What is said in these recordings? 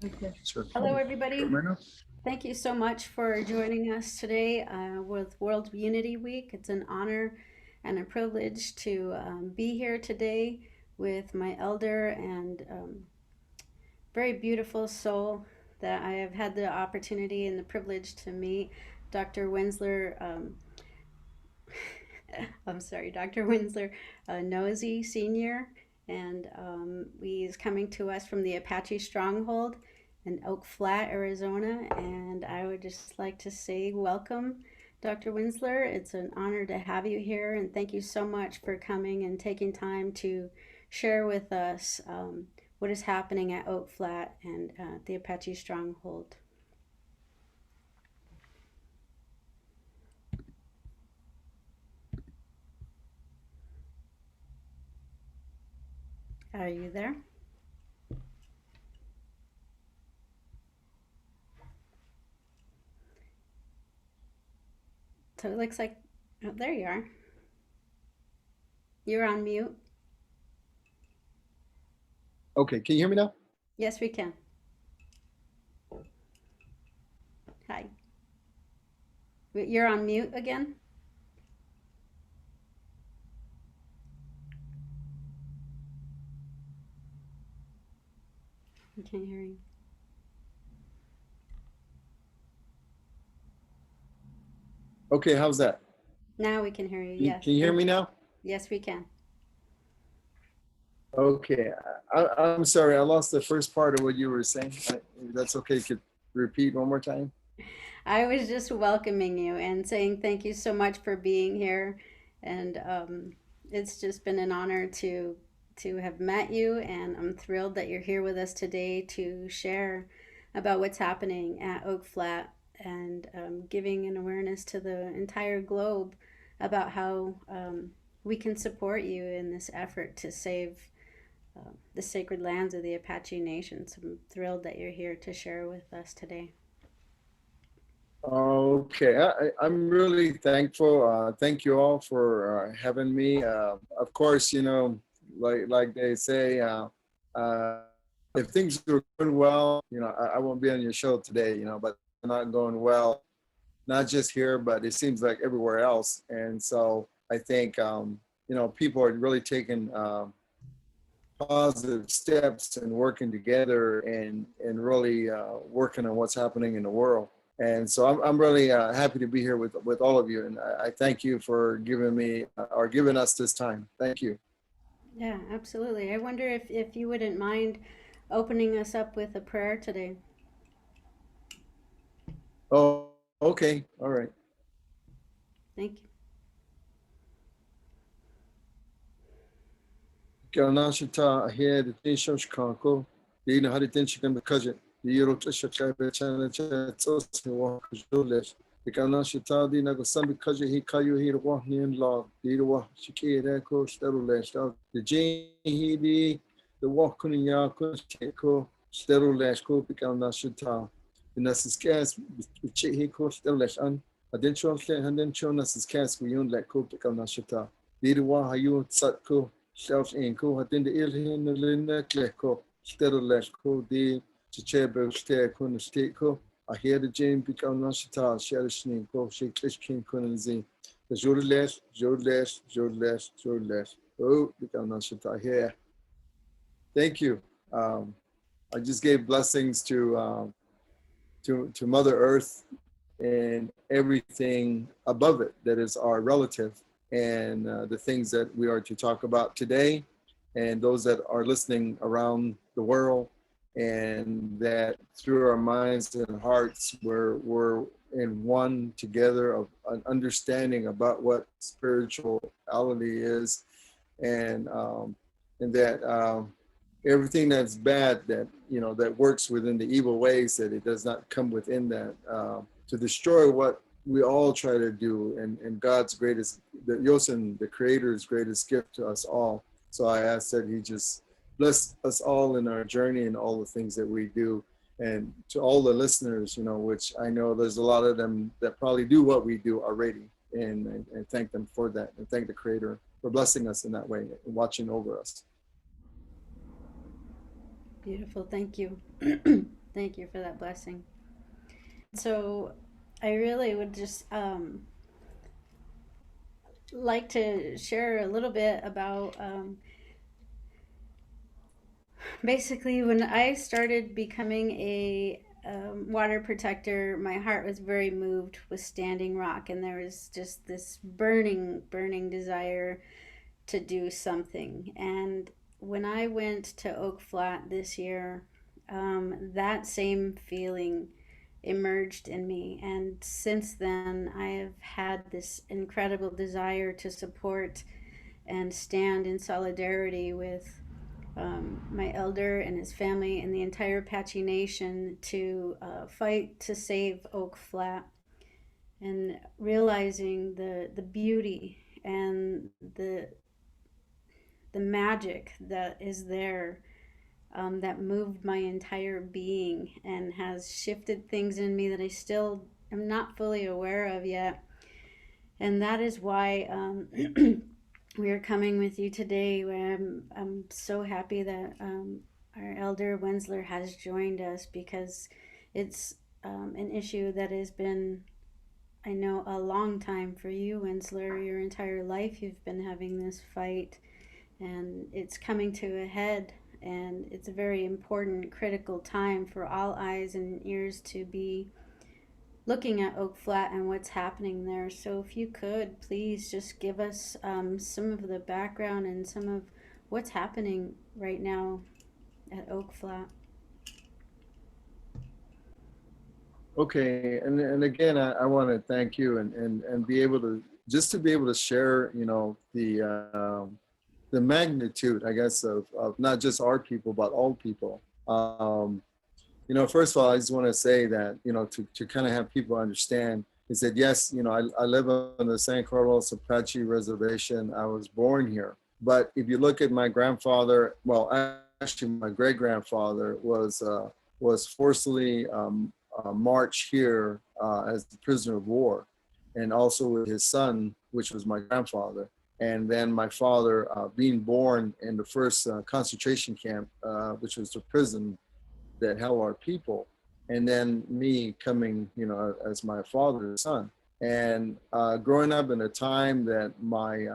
Okay. Sure. Hello, everybody. Thank you so much for joining us today with World Unity Week. It's an honor and a privilege to be here today with my elder and very beautiful soul that I have had the opportunity and the privilege to meet, Dr. Wendsler. I'm sorry, Dr. Wendsler Nosie Sr. And he's coming to us from the Apache Stronghold in Oak Flat, Arizona. And I would just like to say welcome, Dr. Wendsler. It's an honor to have you here. And thank you so much for coming and taking time to share with us what is happening at Oak Flat and the Apache Stronghold. Are you there? So it looks like, oh, there you are. You're on mute. Okay, can you hear me now? Yes, we can. Hi. You're on mute again? I can't hear you. Okay, how's that? Now we can hear you. Can, Yes. can you hear Thank me you. now? Yes, we can. Okay, I'm sorry, I lost the first part of what you were saying. If that's okay, could repeat one more time? I was just welcoming you and saying thank you so much for being here. And it's just been an honor to have met you. And I'm thrilled that you're here with us today to share about what's happening at Oak Flat and giving an awareness to the entire globe about how we can support you in this effort to save the sacred lands of the Apache Nations. I'm thrilled that you're here to share with us today. Okay, I'm really thankful. Thank you all for having me. Of course, like they say, uh, if things were going well, I won't be on your show today, but not going well, not just here, but it seems like everywhere else. And so I think, people are really taking positive steps and working together and really working on what's happening in the world. And so I'm really happy to be here with all of you. And I thank you for giving me or giving us this time. Thank you. Yeah, absolutely. I wonder if you wouldn't mind opening us up with a prayer today. Oh, okay. All right. Thank you. Ganashita ahead the nation Chicago. The know how the tension can be cut. The Euro Shaka China Julius. The Ganashita the Nagasambi Kaja he Kayu he walk in law. The walk Shiki Echo Sterulesh. The Jane he the walk Kunyako Cheko Sterulesh Ko Pikanashita. The Nassis Gas Chihiko Sterulesh an. I didn't show and then show Nassis Cas we own like Ko Pikanashita. The one Hayu Satko. Selfs enkel hat in de ilhinne kleko sterolesco de Chi'chil ster steko a here de Jane become nasita sherishninko she klishkin kunzi the jorles oh become nasita here. Thank you. I just gave blessings to Mother Earth and everything above it that is our relative, and the things that we are to talk about today, and those that are listening around the world, and that through our minds and hearts we're in one together of an understanding about what spirituality is, and that everything that's bad that that works within the evil ways, that it does not come within that to destroy what we all try to do, and God's greatest, the Yosin, the Creator's greatest gift to us all. So I ask that He just bless us all in our journey and all the things that we do. And to all the listeners, which I know there's a lot of them that probably do what we do already, and thank them for that, and thank the Creator for blessing us in that way and watching over us. Beautiful. Thank you. Thank you for that blessing. So, I really would just like to share a little bit about basically when I started becoming a water protector. My heart was very moved with Standing Rock, and there was just this burning desire to do something. And when I went to Oak Flat this year, that same feeling emerged in me. And since then, I have had this incredible desire to support and stand in solidarity with my elder and his family and the entire Apache Nation to fight to save Oak Flat, and realizing the beauty and the magic that is there, that moved my entire being and has shifted things in me that I still am not fully aware of yet. And that is why we are coming with you today. I'm so happy that our elder Wendsler has joined us, because it's an issue that has been, I know, a long time for you, Wendsler. Your entire life you've been having this fight, and it's coming to a head. And it's a very important, critical time for all eyes and ears to be looking at Oak Flat and what's happening there. So, if you could please just give us some of the background and some of what's happening right now at Oak Flat. Okay, and again, I want to thank you and be able to just to be able to share, the magnitude, I guess, of not just our people but all people. First of all, I just want to say that, to kind of have people understand is that, yes, I live on the San Carlos Apache Reservation. I was born here. But if you look at my grandfather, well, actually, my great grandfather was forcibly marched here as a prisoner of war, and also with his son, which was my grandfather. And then my father being born in the first concentration camp, which was the prison that held our people, and then me coming, as my father's son, and growing up in a time that my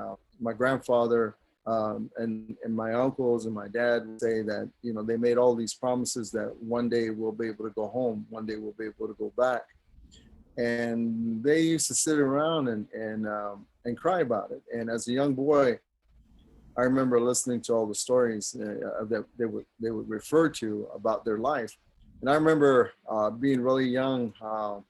grandfather and my uncles and my dad would say that, they made all these promises that one day we'll be able to go home, one day we'll be able to go back, and they used to sit around and cry about it. And as a young boy, I remember listening to all the stories that they would refer to about their life. And I remember being really young,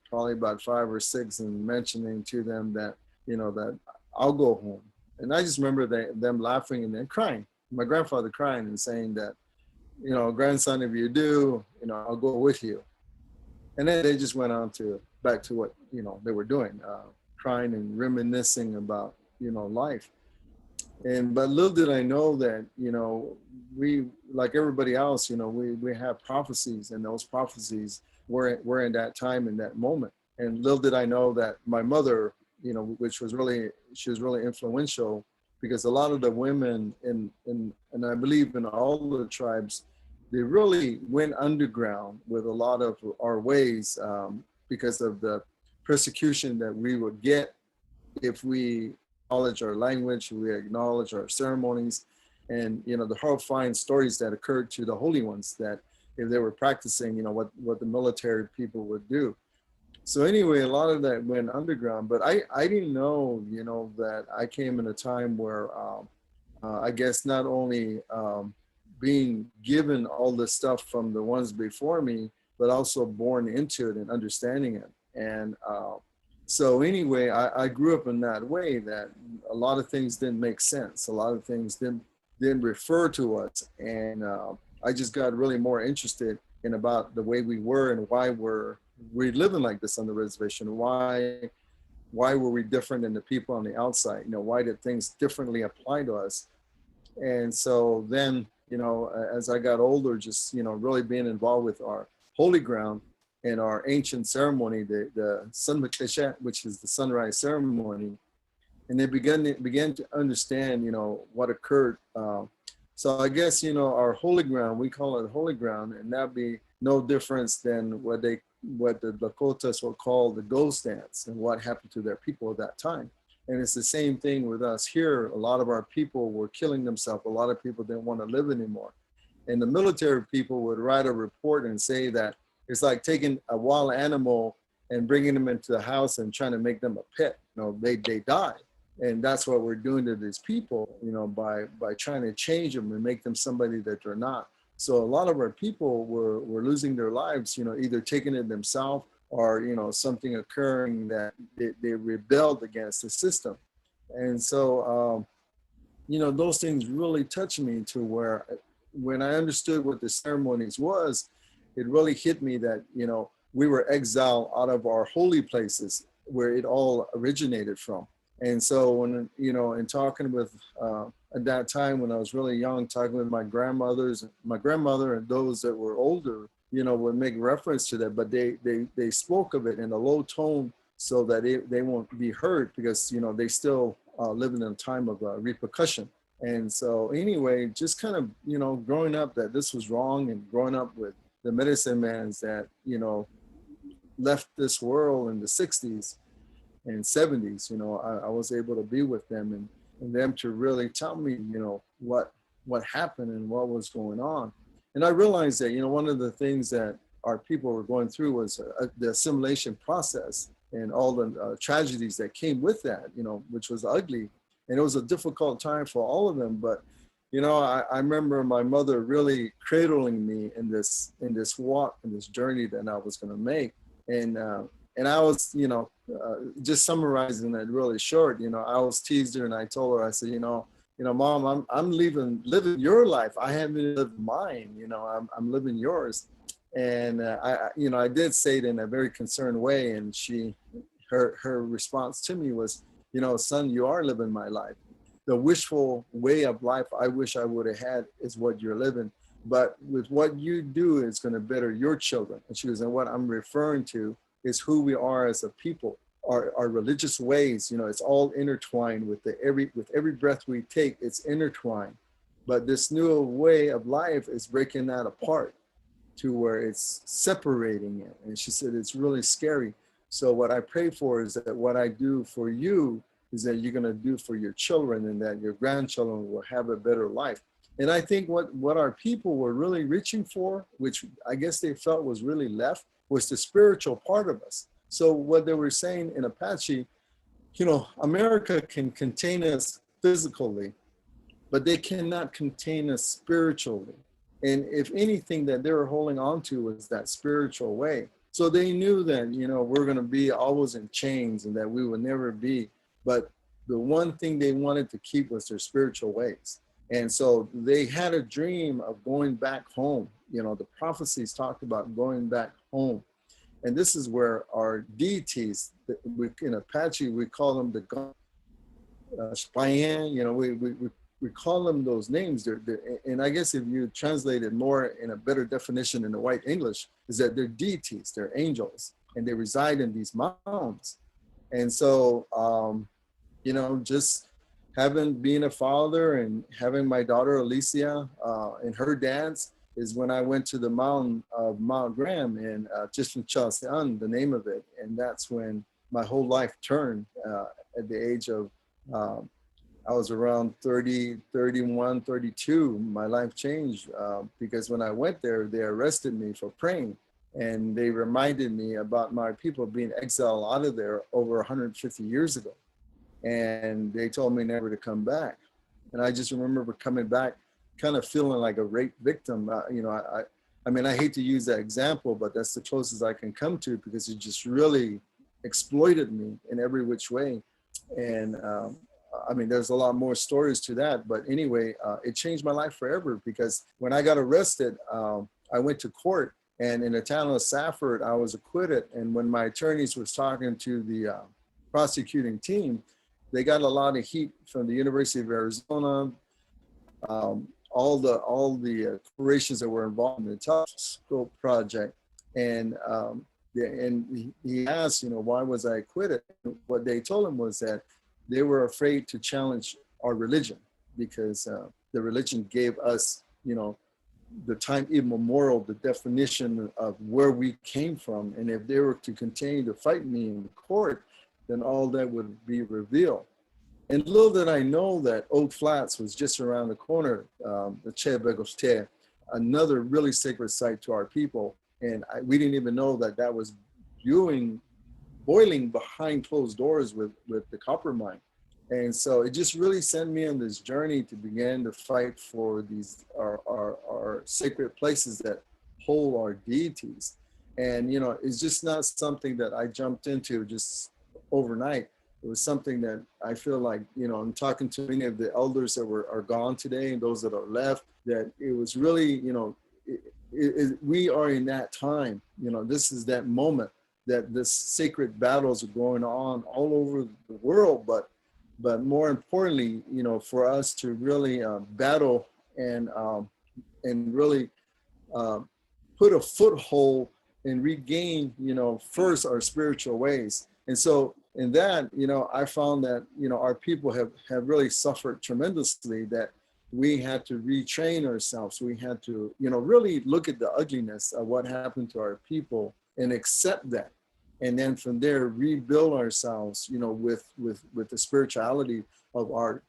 probably about 5 or 6, and mentioning to them that, that I'll go home. And I just remember them laughing and then crying. My grandfather crying and saying that, grandson, if you do, I'll go with you. And then they just went on to back to what, they were doing, crying and reminiscing about, life. But little did I know that, we, like everybody else, we have prophecies, and those prophecies were in that time, in that moment. And little did I know that my mother, she was really influential, because a lot of the women and I believe in all the tribes, they really went underground with a lot of our ways, because of the persecution that we would get if we acknowledge our language, we acknowledge our ceremonies, and the horrifying stories that occurred to the holy ones, that if they were practicing, what the military people would do. So anyway, a lot of that went underground, but I didn't know, that I came in a time where I guess not only being given all this stuff from the ones before me, but also born into it and understanding it. And so anyway, I grew up in that way, that a lot of things didn't make sense. A lot of things didn't refer to us. And I just got really more interested in about the way we were and why we're living like this on the reservation. Why were we different than the people on the outside? Why did things differently apply to us? And so then, as I got older, just, really being involved with our holy ground and our ancient ceremony, the Sun Makesha, which is the sunrise ceremony, and they began to understand, what occurred. So I guess, our holy ground, we call it holy ground, and no difference than what the Dakotas will call the ghost dance and what happened to their people at that time. And it's the same thing with us here. A lot of our people were killing themselves. A lot of people didn't want to live anymore. And the military people would write a report and say that it's like taking a wild animal and bringing them into the house and trying to make them a pet. They die. And that's what we're doing to these people, by trying to change them and make them somebody that they're not. So a lot of our people were losing their lives, either taking it themselves or, something occurring that they rebelled against the system. And so, those things really touched me to where when I understood what the ceremonies was, it really hit me that, we were exiled out of our holy places where it all originated from. And so when, in talking with, at that time when I was really young, talking with my grandmother and those that were older, would make reference to that, but they spoke of it in a low tone so that they won't be heard because, they still live in a time of repercussion. And so anyway, just kind of, growing up that this was wrong and growing up with the medicine mans that, left this world in the 60s and 70s, I was able to be with them and them to really tell me, what happened and what was going on. And I realized that, one of the things that our people were going through was the assimilation process and all the tragedies that came with that, which was ugly. And it was a difficult time for all of them. But, I remember my mother really cradling me in this walk, in this journey that I was going to make. And I was, just summarizing it really short, I was teased her and I told her, I said, Mom, I'm living your life. I haven't lived mine, I'm living yours. And I did say it in a very concerned way. And her response to me was, son, you are living my life. The wishful way of life I wish I would have had is what you're living. But with what you do, it's going to better your children. And she goes, and what I'm referring to is who we are as a people, our religious ways, it's all intertwined with every breath we take, it's intertwined. But this new way of life is breaking that apart to where it's separating it. And she said, it's really scary. So what I pray for is that what I do for you is that you're going to do for your children and that your grandchildren will have a better life. And I think what our people were really reaching for, which I guess they felt was really left, was the spiritual part of us. So what they were saying in Apache, America can contain us physically, but they cannot contain us spiritually. And if anything that they were holding on to was that spiritual way. So they knew that, we're going to be always in chains and that we will never be. But the one thing they wanted to keep was their spiritual ways. And so they had a dream of going back home. The prophecies talked about going back home. And this is where our deities, in Apache, we call them the God, we call them those names. And I guess if you translate it more in a better definition in the white English, is that they're deities, they're angels, and they reside in these mounds. And so, just being a father and having my daughter Alicia and her dance is when I went to the mountain of Mount Graham and Chi'chil Bildagoteel, the name of it. And that's when my whole life turned at the age of, I was around 30, 31, 32. My life changed because when I went there, they arrested me for praying. And they reminded me about my people being exiled out of there over 150 years ago. And they told me never to come back. And I just remember coming back, kind of feeling like a rape victim. I mean, I hate to use that example, but that's the closest I can come to because it just really exploited me in every which way. And I mean, there's a lot more stories to that. But anyway, it changed my life forever because when I got arrested, I went to court. And in the town of Safford, I was acquitted. And when my attorneys was talking to the prosecuting team, they got a lot of heat from the University of Arizona, all the corporations that were involved in the telescope project. And he asked, why was I acquitted? What they told him was that they were afraid to challenge our religion because the religion gave us, the time immemorial, the definition of where we came from. And if they were to continue to fight me in the court, then all that would be revealed. And little did I know that Oak Flats was just around the corner, the Chi'chil Bildagoteel, another really sacred site to our people. And we didn't even know that that was boiling behind closed doors with the copper mine. And so it just really sent me on this journey to begin to fight for these our sacred places that hold our deities. And it's just not something that I jumped into just overnight. It was something that I feel like, I'm talking to many of the elders that are gone today and those that are left, that it was really, we are in that time. This is that moment that this sacred battles are going on all over the world, but more importantly, for us to really battle and really put a foothold and regain, first our spiritual ways. And so in that, I found that, our people have really suffered tremendously, that we had to retrain ourselves. We had to, really look at the ugliness of what happened to our people and accept that. And then from there, rebuild ourselves, with the spirituality of our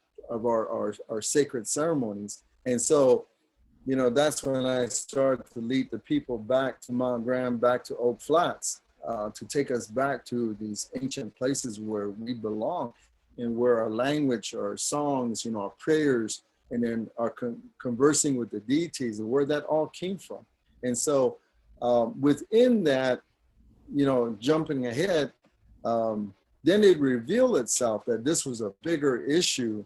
sacred ceremonies. And so, that's when I started to lead the people back to Mount Graham, back to Oak Flats, to take us back to these ancient places where we belong and where our language, our songs, our prayers, and then our conversing with the deities, and where that all came from. And so within that, jumping ahead, then it revealed itself that this was a bigger issue.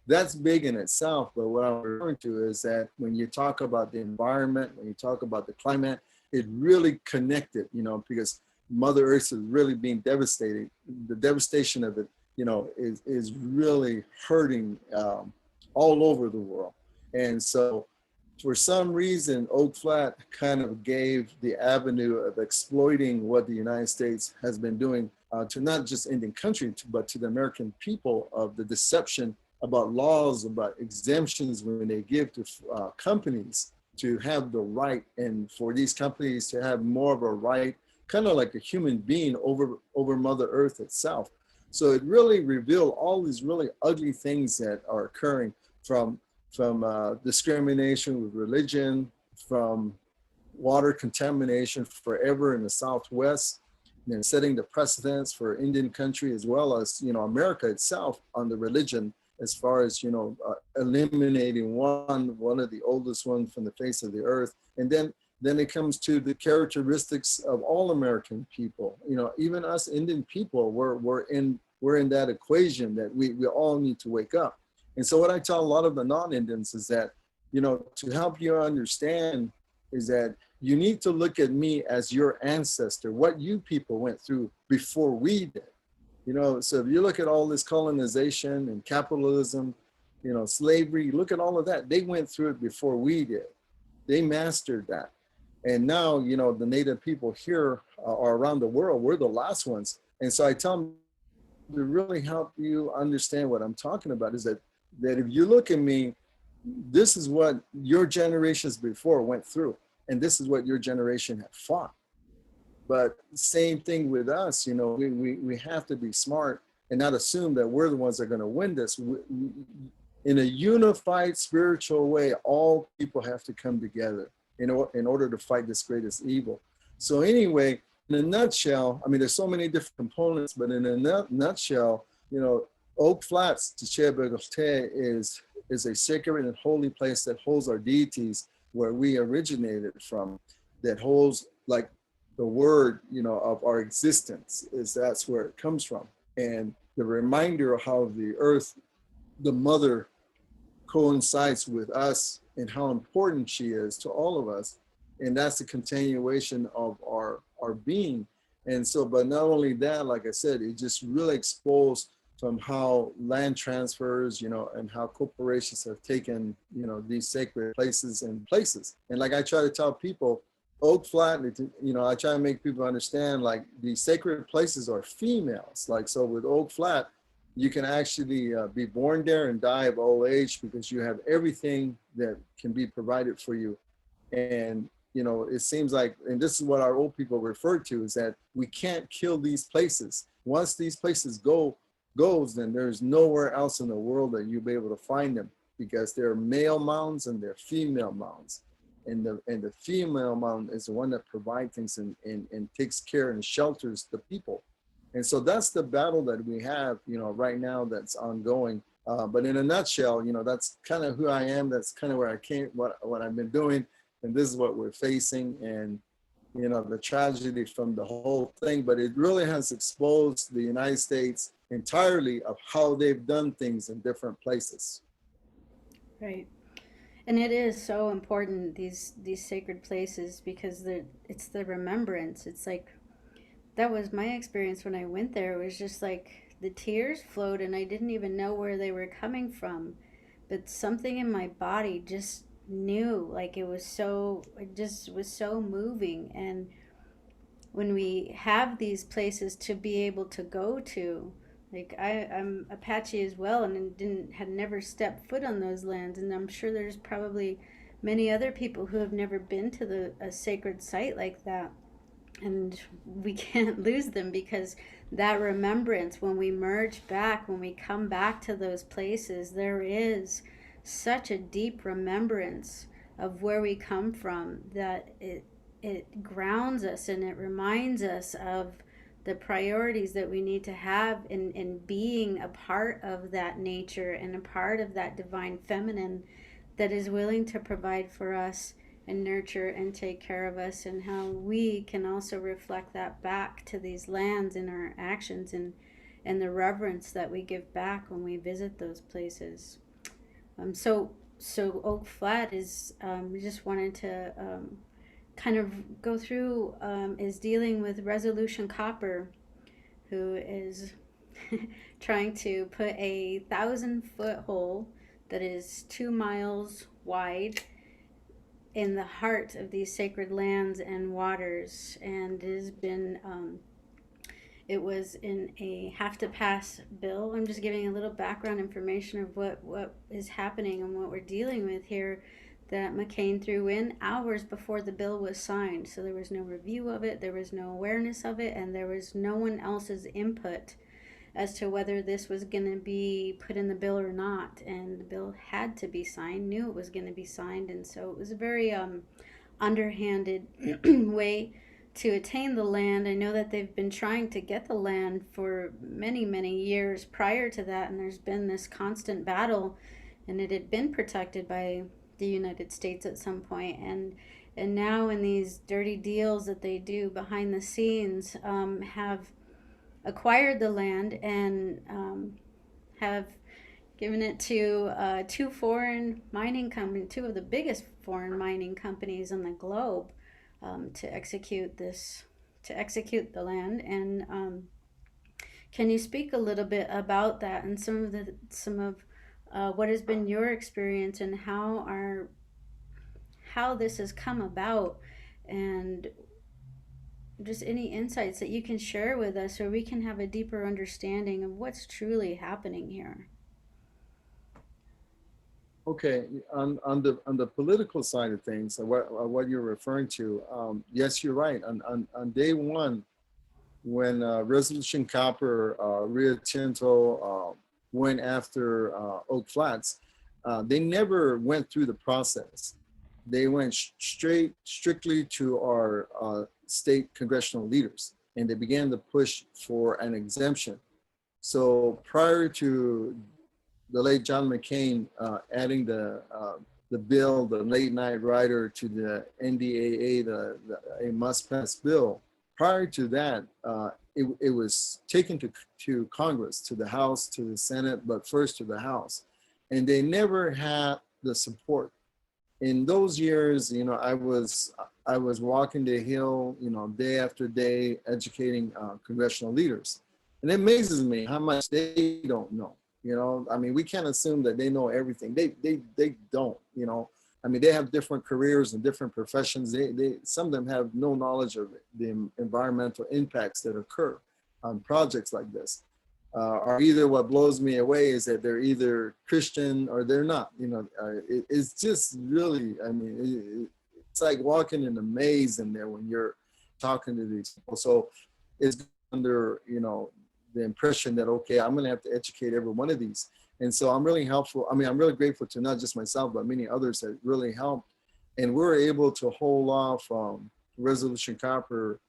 That's big in itself, but what I'm referring to is that when you talk about the environment, when you talk about the climate, it really connected, because Mother Earth is really being devastated. The devastation of it, is really hurting all over the world. And so for some reason, Oak Flat kind of gave the avenue of exploiting what the United States has been doing to not just Indian country, but to the American people, of the deception about laws, about exemptions when they give to companies to have the right, and for these companies to have more of a right, kind of like a human being over Mother Earth itself. So it really revealed all these really ugly things that are occurring, from discrimination with religion, from water contamination forever in the Southwest, and setting the precedents for Indian country as well as, America itself on the religion, as far as, eliminating one of the oldest ones from the face of the earth. And then it comes to the characteristics of all American people. Even us Indian people, we're in that equation, that we all need to wake up. And so what I tell a lot of the non-Indians is that, to help you understand, is that you need to look at me as your ancestor, what you people went through before we did. So if you look at all this colonization and capitalism, slavery, look at all of that. They went through it before we did. They mastered that. And now, the native people here are around the world, we're the last ones. And so I tell them, to really help you understand what I'm talking about, is that if you look at me, this is what your generations before went through, and this is what your generation had fought. But same thing with us, we have to be smart and not assume that we're the ones that are going to win this. In a unified spiritual way, all people have to come together in order to fight this greatest evil. So anyway, in a nutshell, there's so many different components, but in a nutshell, Oak Flats, Chi'chil Bildagoteel, is a sacred and holy place that holds our deities, where we originated from, that holds like the word, of our existence, that's where it comes from. And the reminder of how the earth, the mother, coincides with us and how important she is to all of us. And that's the continuation of our being. And so, but not only that, like I said, it just really exposed from how land transfers, and how corporations have taken, these sacred places. And like I try to tell people, Oak Flat, I try to make people understand, like, these sacred places are females. Like, so with Oak Flat, You can actually be born there and die of old age because you have everything that can be provided for you. And, you know, it seems like, and this is what our old people refer to, is that we can't kill these places. Once these places goes, then there's nowhere else in the world that you'll be able to find them, because there are male mounds and there are female mounds. And the female mound is the one that provides things and takes care and shelters the people. And so that's the battle that we have, you know, right now that's ongoing. But in a nutshell, you know, that's kind of who I am. That's kind of where I came, what I've been doing. And this is what we're facing. And, you know, the tragedy from the whole thing. But it really has exposed the United States entirely of how they've done things in different places. Right. And it is so important, these sacred places, because it's the remembrance. It's like, that was my experience when I went there. It was just like the tears flowed and I didn't even know where they were coming from. But something in my body just knew, like it just was so moving. And when we have these places to be able to go to, like I'm Apache as well, and had never stepped foot on those lands, and I'm sure there's probably many other people who have never been to a sacred site like that, and we can't lose them, because that remembrance, when we merge back, when we come back to those places, there is such a deep remembrance of where we come from, that it grounds us and it reminds us of the priorities that we need to have in being a part of that nature and a part of that divine feminine that is willing to provide for us and nurture and take care of us, and how we can also reflect that back to these lands in our actions, and the reverence that we give back when we visit those places. So Oak Flat is, we just wanted to kind of go through, is dealing with Resolution Copper, who is trying to put a 1,000-foot hole that is 2 miles wide in the heart of these sacred lands and waters, and it has been, it was in a have to pass bill. I'm just giving a little background information of what is happening and what we're dealing with here, that McCain threw in hours before the bill was signed. So there was no review of it, there was no awareness of it, and there was no one else's input as to whether this was going to be put in the bill or not. And the bill had to be signed, knew it was going to be signed. And so it was a very underhanded way to attain the land. I know that they've been trying to get the land for many, many years prior to that, and there's been this constant battle, and it had been protected by the United States at some point. And now in these dirty deals that they do behind the scenes, have acquired the land and have given it to two foreign mining companies, two of the biggest foreign mining companies on the globe, to execute the land. And can you speak a little bit about that and some of what has been your experience, and how this has come about, and just any insights that you can share with us, so we can have a deeper understanding of what's truly happening here? Okay, on the political side of things, what you're referring to, yes, you're right. On day one, when Resolution Copper, Rio Tinto went after Oak Flats, they never went through the process. They went strictly to our state congressional leaders, and they began to push for an exemption. So prior to the late John McCain adding the bill, the late night rider, to the NDAA, a must pass bill. Prior to that, it was taken to Congress, to the House, to the Senate, but first to the House. And they never had the support. In those years, you know, I was walking the Hill, you know, day after day, educating congressional leaders. And it amazes me how much they don't know. You know, I mean, we can't assume that they know everything. They don't, you know. I mean, they have different careers and different professions. Some of them have no knowledge of the environmental impacts that occur on projects like this. are either, what blows me away is that they're either Christian or they're not. It's just really, I mean, it's like walking in a maze in there when you're talking to these people. So it's under, the impression that, okay, I'm going to have to educate every one of these. And so I'm really helpful. I mean, I'm really grateful to not just myself, but many others that really helped. And we're able to hold off Resolution Copper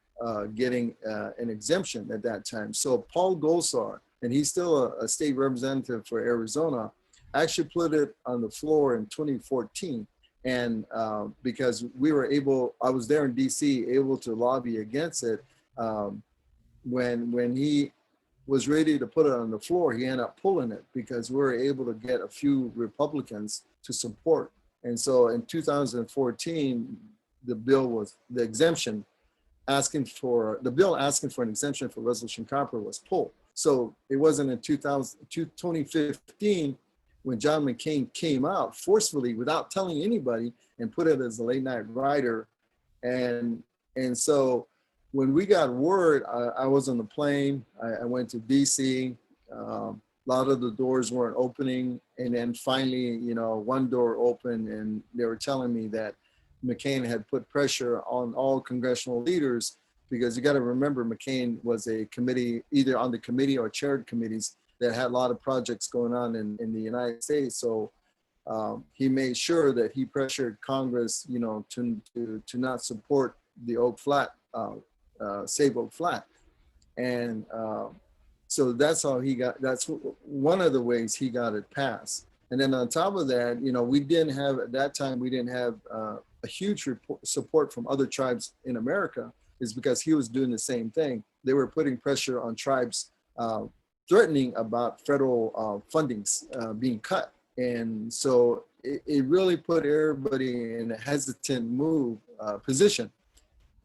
getting an exemption at that time. So Paul Gosar, and he's still a state representative for Arizona, actually put it on the floor in 2014. And because I was there in DC, able to lobby against it. When he was ready to put it on the floor, he ended up pulling it because we were able to get a few Republicans to support. And so in 2014, the bill asking for an exemption for Resolution Copper was pulled. So it wasn't in 2015 when John McCain came out forcefully without telling anybody and put it as a late night rider. And so when we got word, I was on the plane, I went to DC, a lot of the doors weren't opening. And then finally, one door opened and they were telling me that McCain had put pressure on all congressional leaders, because you got to remember McCain was a committee, either on the committee or chaired committees that had a lot of projects going on in the United States. So he made sure that he pressured Congress, to not support the Save Oak Flat. And so that's how that's one of the ways he got it passed. And then on top of that, at that time, we didn't have a huge support from other tribes in America, is because he was doing the same thing. They were putting pressure on tribes, threatening about federal fundings being cut. And so it really put everybody in a hesitant position.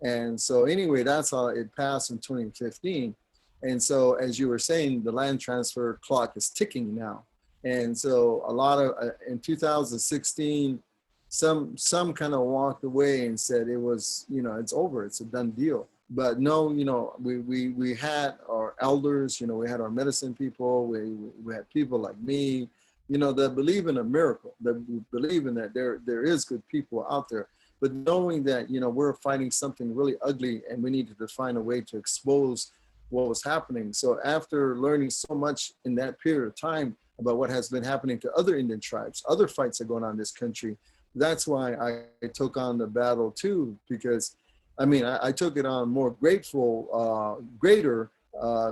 And so anyway, that's how it passed in 2015. And so, as you were saying, the land transfer clock is ticking now. And so a lot of, in 2016, some kind of walked away and said it was, it's over, it's a done deal. But no, we had our elders, we had our medicine people, we had people like me, that believe in a miracle, that believe in that there is good people out there. But knowing that, we're fighting something really ugly and we needed to find a way to expose what was happening. So after learning so much in that period of time about what has been happening to other Indian tribes, other fights that are going on in this country, that's why I took on the battle too, because I took it on more greater,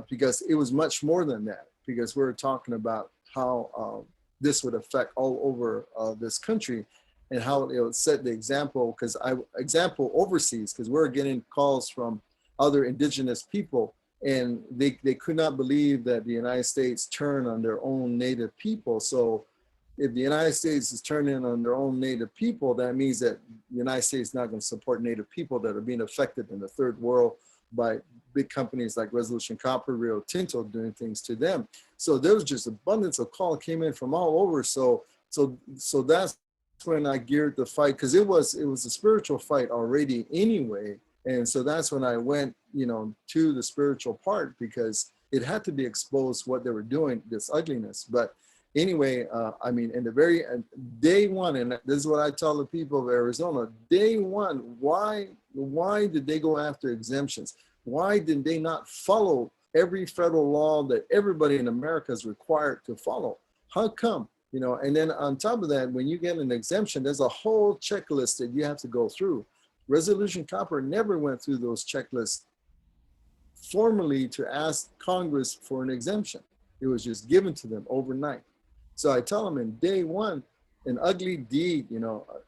because it was much more than that, because we're talking about how this would affect all over this country and how it would set the example, example overseas, because we're getting calls from other indigenous people, and they could not believe that the United States turned on their own native people. So if the United States is turning on their own native people, that means that the United States is not going to support native people that are being affected in the third world by big companies like Resolution Copper, Rio Tinto doing things to them. So there was just abundance of call came in from all over. So that's when I geared the fight, because it was a spiritual fight already anyway. And so that's when I went, to the spiritual part, because it had to be exposed what they were doing, this ugliness. But anyway, in the very day one, and this is what I tell the people of Arizona, day one, why did they go after exemptions? Why did they not follow every federal law that everybody in America is required to follow? How come? And then on top of that, when you get an exemption, there's a whole checklist that you have to go through. Resolution Copper never went through those checklists formally to ask Congress for an exemption. It was just given to them overnight. So I tell them in day one, an ugly deed,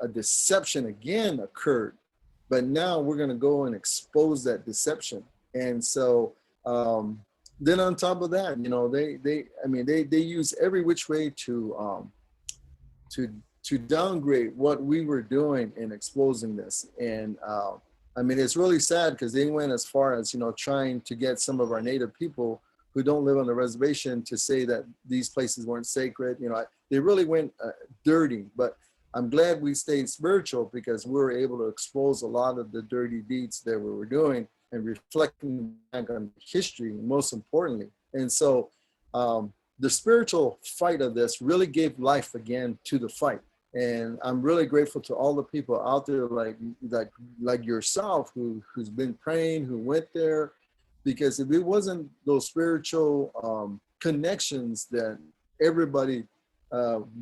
a deception again occurred. But now we're going to go and expose that deception. And so then on top of that, they use every which way to downgrade what we were doing in exposing this. And it's really sad, because they went as far as, trying to get some of our native people who don't live on the reservation to say that these places weren't sacred. They really went dirty, but I'm glad we stayed spiritual, because we were able to expose a lot of the dirty deeds that we were doing and reflecting back on history, most importantly. And so The spiritual fight of this really gave life again to the fight. And I'm really grateful to all the people out there like yourself who's been praying, who went there, because if it wasn't those spiritual connections that everybody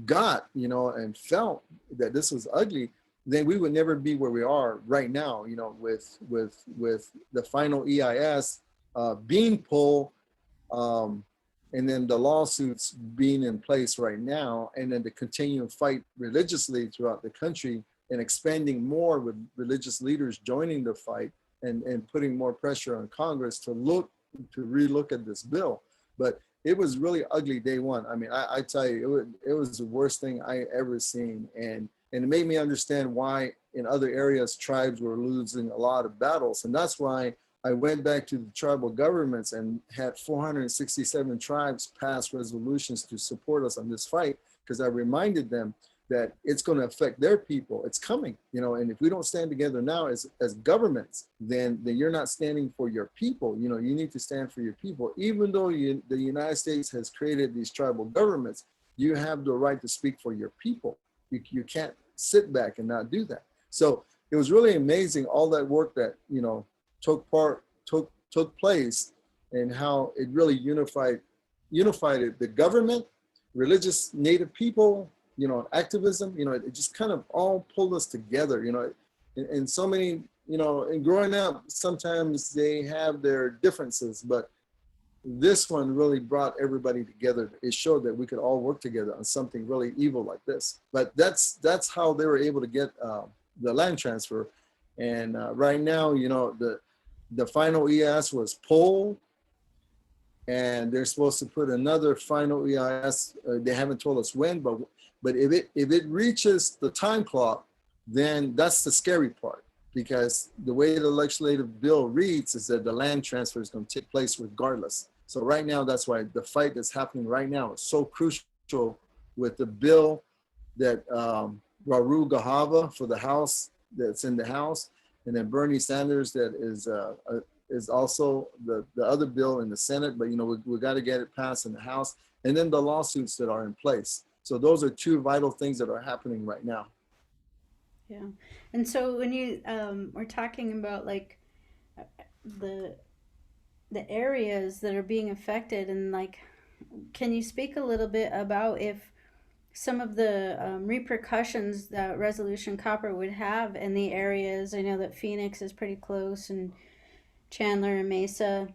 got, you know, and felt that this was ugly, then we would never be where we are right now, you know, with the final EIS being pulled, and then the lawsuits being in place right now, and then the continuing fight religiously throughout the country and expanding more with religious leaders joining the fight and putting more pressure on Congress to relook at this bill. But it was really ugly day one. I mean, I tell you, it was the worst thing I ever seen. And it made me understand why in other areas tribes were losing a lot of battles. And that's why I went back to the tribal governments and had 467 tribes pass resolutions to support us on this fight, because I reminded them that it's going to affect their people. It's coming, you know, and if we don't stand together now as governments, then you're not standing for your people. You know, you need to stand for your people. Even though the United States has created these tribal governments, you have the right to speak for your people. You can't sit back and not do that. So it was really amazing, all that work that, you know, took place, and how it really unified the government, religious Native people, you know, activism, you know, it just kind of all pulled us together, you know, and so many, you know, and growing up, sometimes they have their differences, but this one really brought everybody together. It showed that we could all work together on something really evil like this. But that's how they were able to get the land transfer. And right now, you know, the final EIS was pulled, and they're supposed to put another final EIS. They haven't told us when, but if it reaches the time clock, then that's the scary part, because the way the legislative bill reads is that the land transfer is going to take place regardless. So right now, that's why the fight that's happening right now is so crucial with the bill that Raul Gahava for the House, that's in the House, and then Bernie Sanders that is also the other bill in the Senate. But, you know, we got to get it passed in the House, and then the lawsuits that are in place. So those are two vital things that are happening right now. Yeah. And so when you were talking about like the areas that are being affected, and like, can you speak a little bit about if some of the repercussions that Resolution Copper would have in the areas? I know that Phoenix is pretty close, and Chandler and Mesa.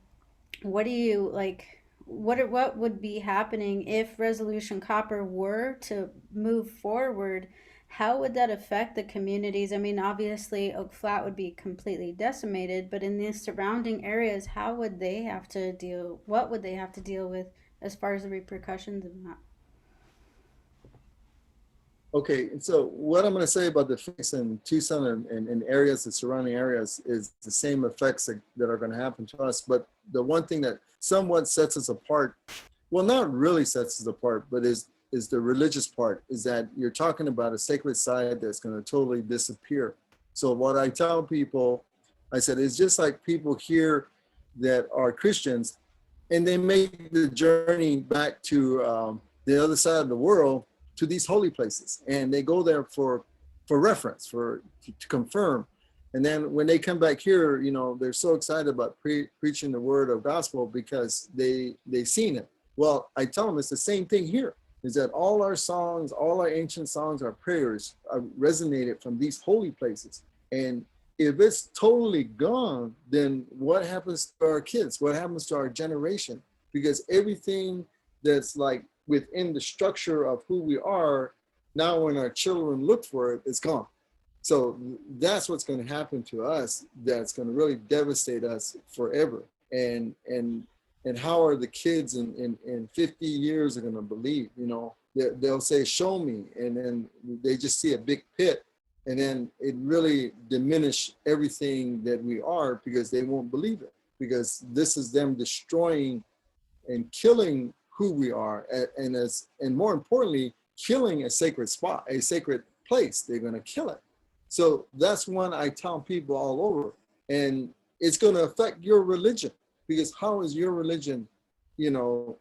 What do you like? What would be happening if Resolution Copper were to move forward? How would that affect the communities? I mean, obviously Oak Flat would be completely decimated, but in the surrounding areas, how would they have to deal? What would they have to deal with as far as the repercussions of that? Okay, and so what I'm going to say about the Phoenix and Tucson and areas, the surrounding areas, is the same effects that are going to happen to us. But the one thing that somewhat sets us apart, well, not really sets us apart, but is the religious part, is that you're talking about a sacred site that's going to totally disappear. So what I tell people, I said, it's just like people here that are Christians, and they make the journey back to the other side of the world, to these holy places, and they go there for reference, to confirm. And then when they come back here, you know, they're so excited about preaching the word of gospel because they seen it. Well, I tell them it's the same thing here, is that all our songs, all our ancient songs, our prayers are resonated from these holy places. And if it's totally gone, then what happens to our kids? What happens to our generation? Because everything that's like within the structure of who we are, now when our children look for it, it's gone. So that's what's going to happen to us. That's going to really devastate us forever. And how are the kids in 50 years are going to believe? You know, they'll say, "Show me," and then they just see a big pit, and then it really diminish everything that we are, because they won't believe it, because this is them destroying and killing who we are, and more importantly, killing a sacred spot, a sacred place. They're going to kill it. So that's one I tell people all over, and it's going to affect your religion, because how is your religion, you know,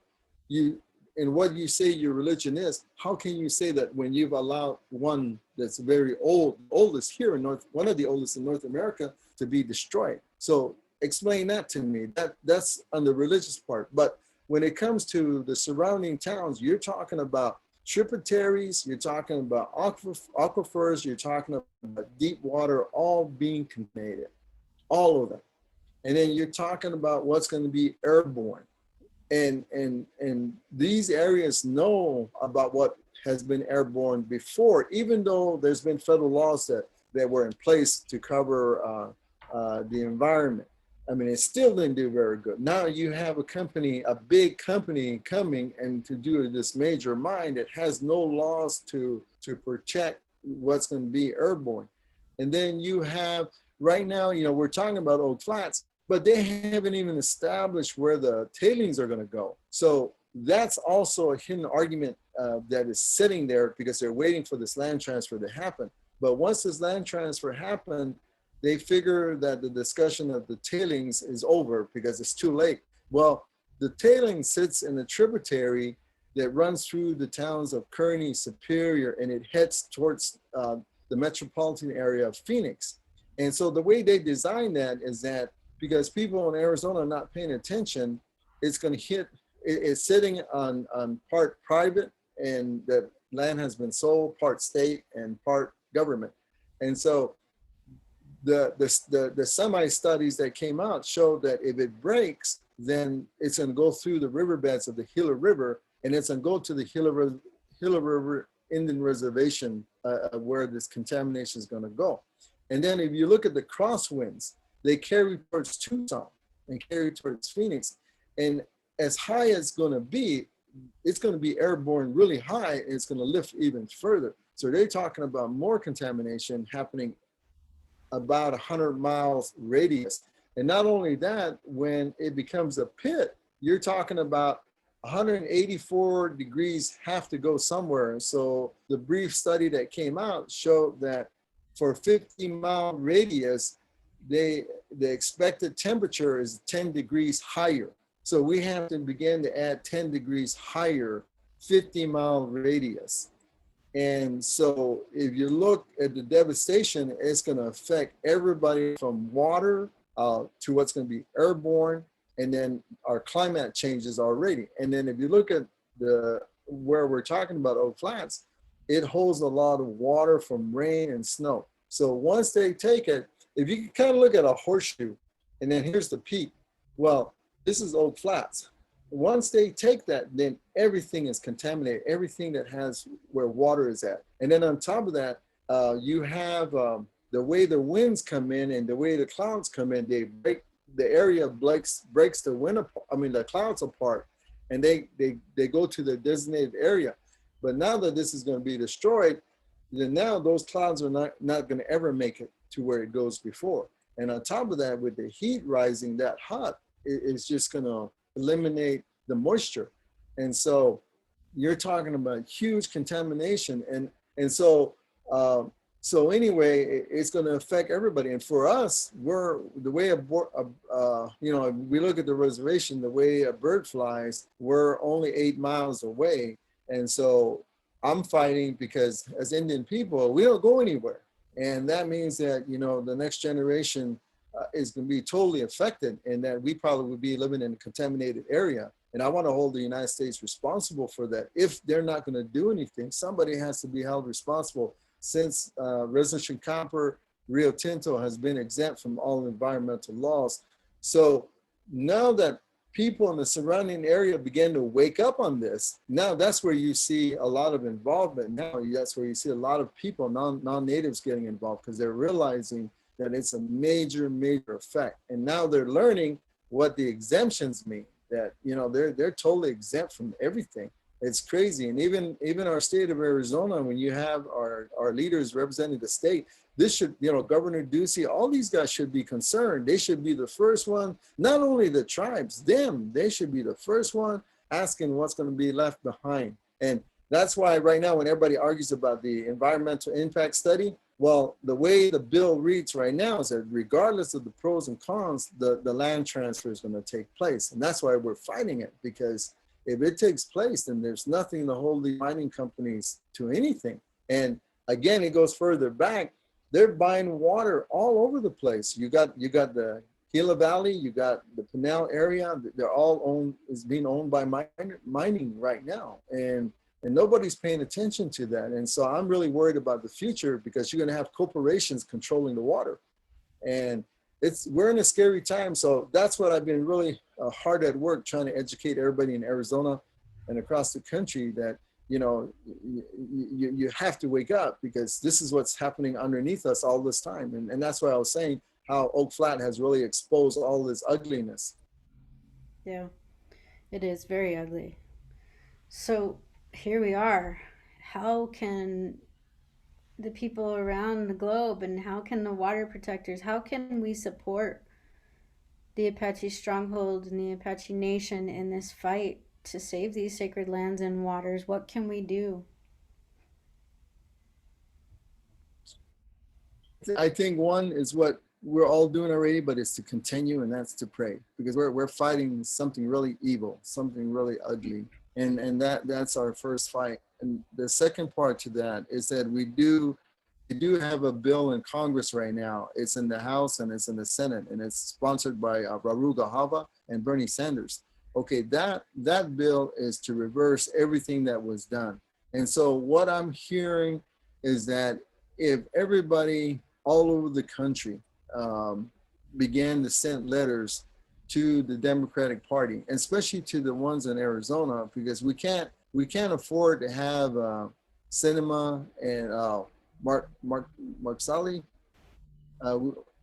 you, and what you say your religion is, how can you say that when you've allowed one that's very old, oldest here in one of the oldest in North America, to be destroyed? So explain that to me. That's on the religious part. But when it comes to the surrounding towns, you're talking about tributaries, you're talking about aquifers, you're talking about deep water, all being contaminated, all of them. And then you're talking about what's going to be airborne. And these areas know about what has been airborne before, even though there's been federal laws that were in place to cover the environment. I mean, it still didn't do very good. Now you have a big company coming and to do this major mine that has no laws to protect what's going to be airborne. And then you have, right now, we're talking about Oak Flats, but they haven't even established where the tailings are going to go. So that's also a hidden argument that is sitting there because they're waiting for this land transfer to happen. But once this land transfer happened, they figure that the discussion of the tailings is over because it's too late. Well, the tailings sits in a tributary that runs through the towns of Kearney, Superior, and it heads towards the metropolitan area of Phoenix. And so the way they designed that is that because people in Arizona are not paying attention, it's going to hit, it's sitting on part private, and the land has been sold, part state and part government. And so the semi-studies that came out showed that if it breaks, then it's going to go through the riverbeds of the Gila River, and it's going to go to the Gila River Indian Reservation where this contamination is going to go. And then if you look at the crosswinds, they carry towards Tucson and carry towards Phoenix. And as high as it's going to be airborne really high, and it's going to lift even further. So they're talking about more contamination happening about 100 miles radius. And not only that, when it becomes a pit, you're talking about 184 degrees have to go somewhere. And so the brief study that came out showed that for 50-mile radius, the expected temperature is 10 degrees higher. So we have to begin to add 10 degrees higher, 50-mile radius. And so if you look at the devastation, it's going to affect everybody from water to what's going to be airborne. And then our climate changes already. And then if you look at where we're talking about Oak Flats, it holds a lot of water from rain and snow. So once they take it, if you kind of look at a horseshoe, and then here's the peak, well, this is Oak Flats. Once they take that, then everything is contaminated, everything that has where water is at. And then on top of that, you have the way the winds come in and the way the clouds come in, they break, the area breaks the clouds apart, and they go to the designated area. But now that this is going to be destroyed, then now those clouds are not going to ever make it to where it goes before. And on top of that, with the heat rising that hot, it's just going to eliminate the moisture. And so you're talking about huge contamination. And so anyway, it's going to affect everybody. And for us, we're the way we look at the reservation, the way a bird flies, we're only 8 miles away. And so I'm fighting because as Indian people, we don't go anywhere. And that means that, the next generation is going to be totally affected, and that we probably would be living in a contaminated area. And I want to hold the United States responsible for that. If they're not going to do anything, somebody has to be held responsible. Since Resolution Copper, Rio Tinto has been exempt from all environmental laws. So now that people in the surrounding area begin to wake up on this, now that's where you see a lot of involvement. Now that's where you see a lot of people, non-natives getting involved, because they're realizing that it's a major, major effect. And now they're learning what the exemptions mean, that, they're totally exempt from everything. It's crazy. And even our state of Arizona, when you have our leaders representing the state, this should, Governor Ducey, all these guys should be concerned. They should be the first one, not only the tribes, they should be the first one asking what's going to be left behind. And that's why right now, when everybody argues about the environmental impact study, well, the way the bill reads right now is that regardless of the pros and cons, the land transfer is going to take place. And that's why we're fighting it, because if it takes place, then there's nothing to hold the mining companies to anything. And again, it goes further back. They're buying water all over the place. You got the Gila Valley, you got the Pinal area. They're all owned, is being owned by mining right now. And nobody's paying attention to that. And so I'm really worried about the future, because you're going to have corporations controlling the water. And we're in a scary time. So that's what I've been really hard at work, trying to educate everybody in Arizona and across the country that, you know, you have to wake up, because this is what's happening underneath us all this time. And that's why I was saying how Oak Flat has really exposed all this ugliness. Yeah, it is very ugly. So here we are. How can the people around the globe, and how can the water protectors, how can we support the Apache Stronghold and the Apache Nation in this fight to save these sacred lands and waters? What can we do? I think one is what we're all doing already, but it's to continue, and that's to pray, because we're fighting something really evil, something really ugly, and that's our first fight. And the second part to that is that we do have a bill in Congress right now. It's in the House and it's in the Senate, and it's sponsored by Raul Gahava and Bernie Sanders. Okay, that bill is to reverse everything that was done. And so what I'm hearing is that if everybody all over the country began to send letters to the Democratic Party, and especially to the ones in Arizona, because we can't afford to have Cinema and Mark Sally.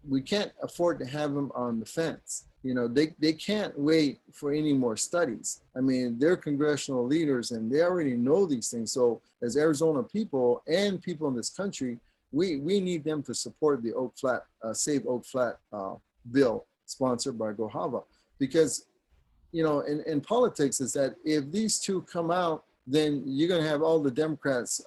We can't afford to have them on the fence. You know, they can't wait for any more studies. I mean, they're congressional leaders and they already know these things. So as Arizona people and people in this country, we need them to support the Oak Flat, Save Oak Flat bill sponsored by Gohava. Because, you know, in politics is that if these two come out, then you're going to have all the Democrats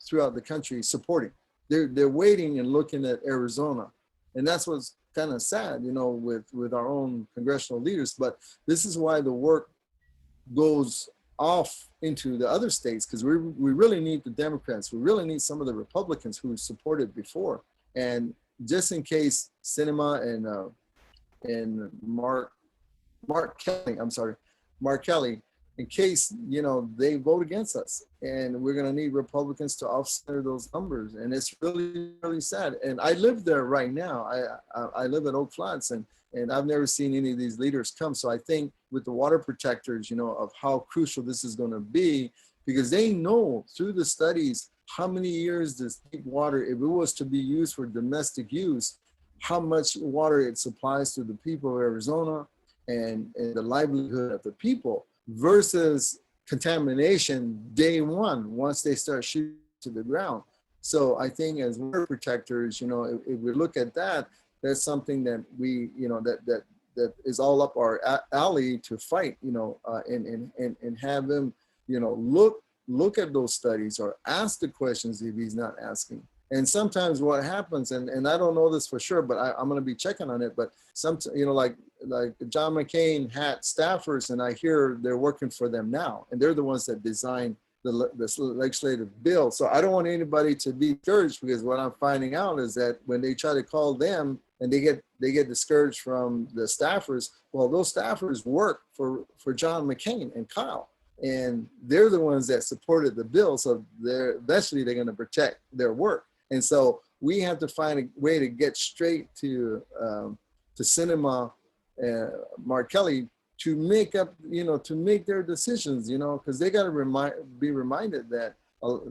throughout the country supporting. They're waiting and looking at Arizona. And that's what's kind of sad, you know, with our own congressional leaders. But this is why the work goes off into the other states, because we really need the Democrats. We really need some of the Republicans who supported before. And just in case Cinema and Mark Kelly, in case, you know, they vote against us, and we're going to need Republicans to offset those numbers. And it's really, really sad. And I live there right now. I live at Oak Flats, and I've never seen any of these leaders come. So I think with the water protectors, you know, of how crucial this is going to be, because they know through the studies how many years this deep water, if it was to be used for domestic use, how much water it supplies to the people of Arizona and the livelihood of the people, versus contamination day one, once they start shooting to the ground. So I think as water protectors, you know, if we look at that, that's something that we, you know, that is all up our alley to fight, you know, and have them, you know, look at those studies or ask the questions if he's not asking. And sometimes what happens, and I don't know this for sure, but I'm going to be checking on it. But you know, like John McCain had staffers, and I hear they're working for them now, and they're the ones that designed the legislative bill. So I don't want anybody to be discouraged, because what I'm finding out is that when they try to call them and they get discouraged from the staffers, well, those staffers work for John McCain and Kyle. And they're the ones that supported the bill. So eventually they're going to protect their work. And so we have to find a way to get straight to Cinema, Mark Kelly, to make up, you know, to make their decisions, you know, because they got to be reminded that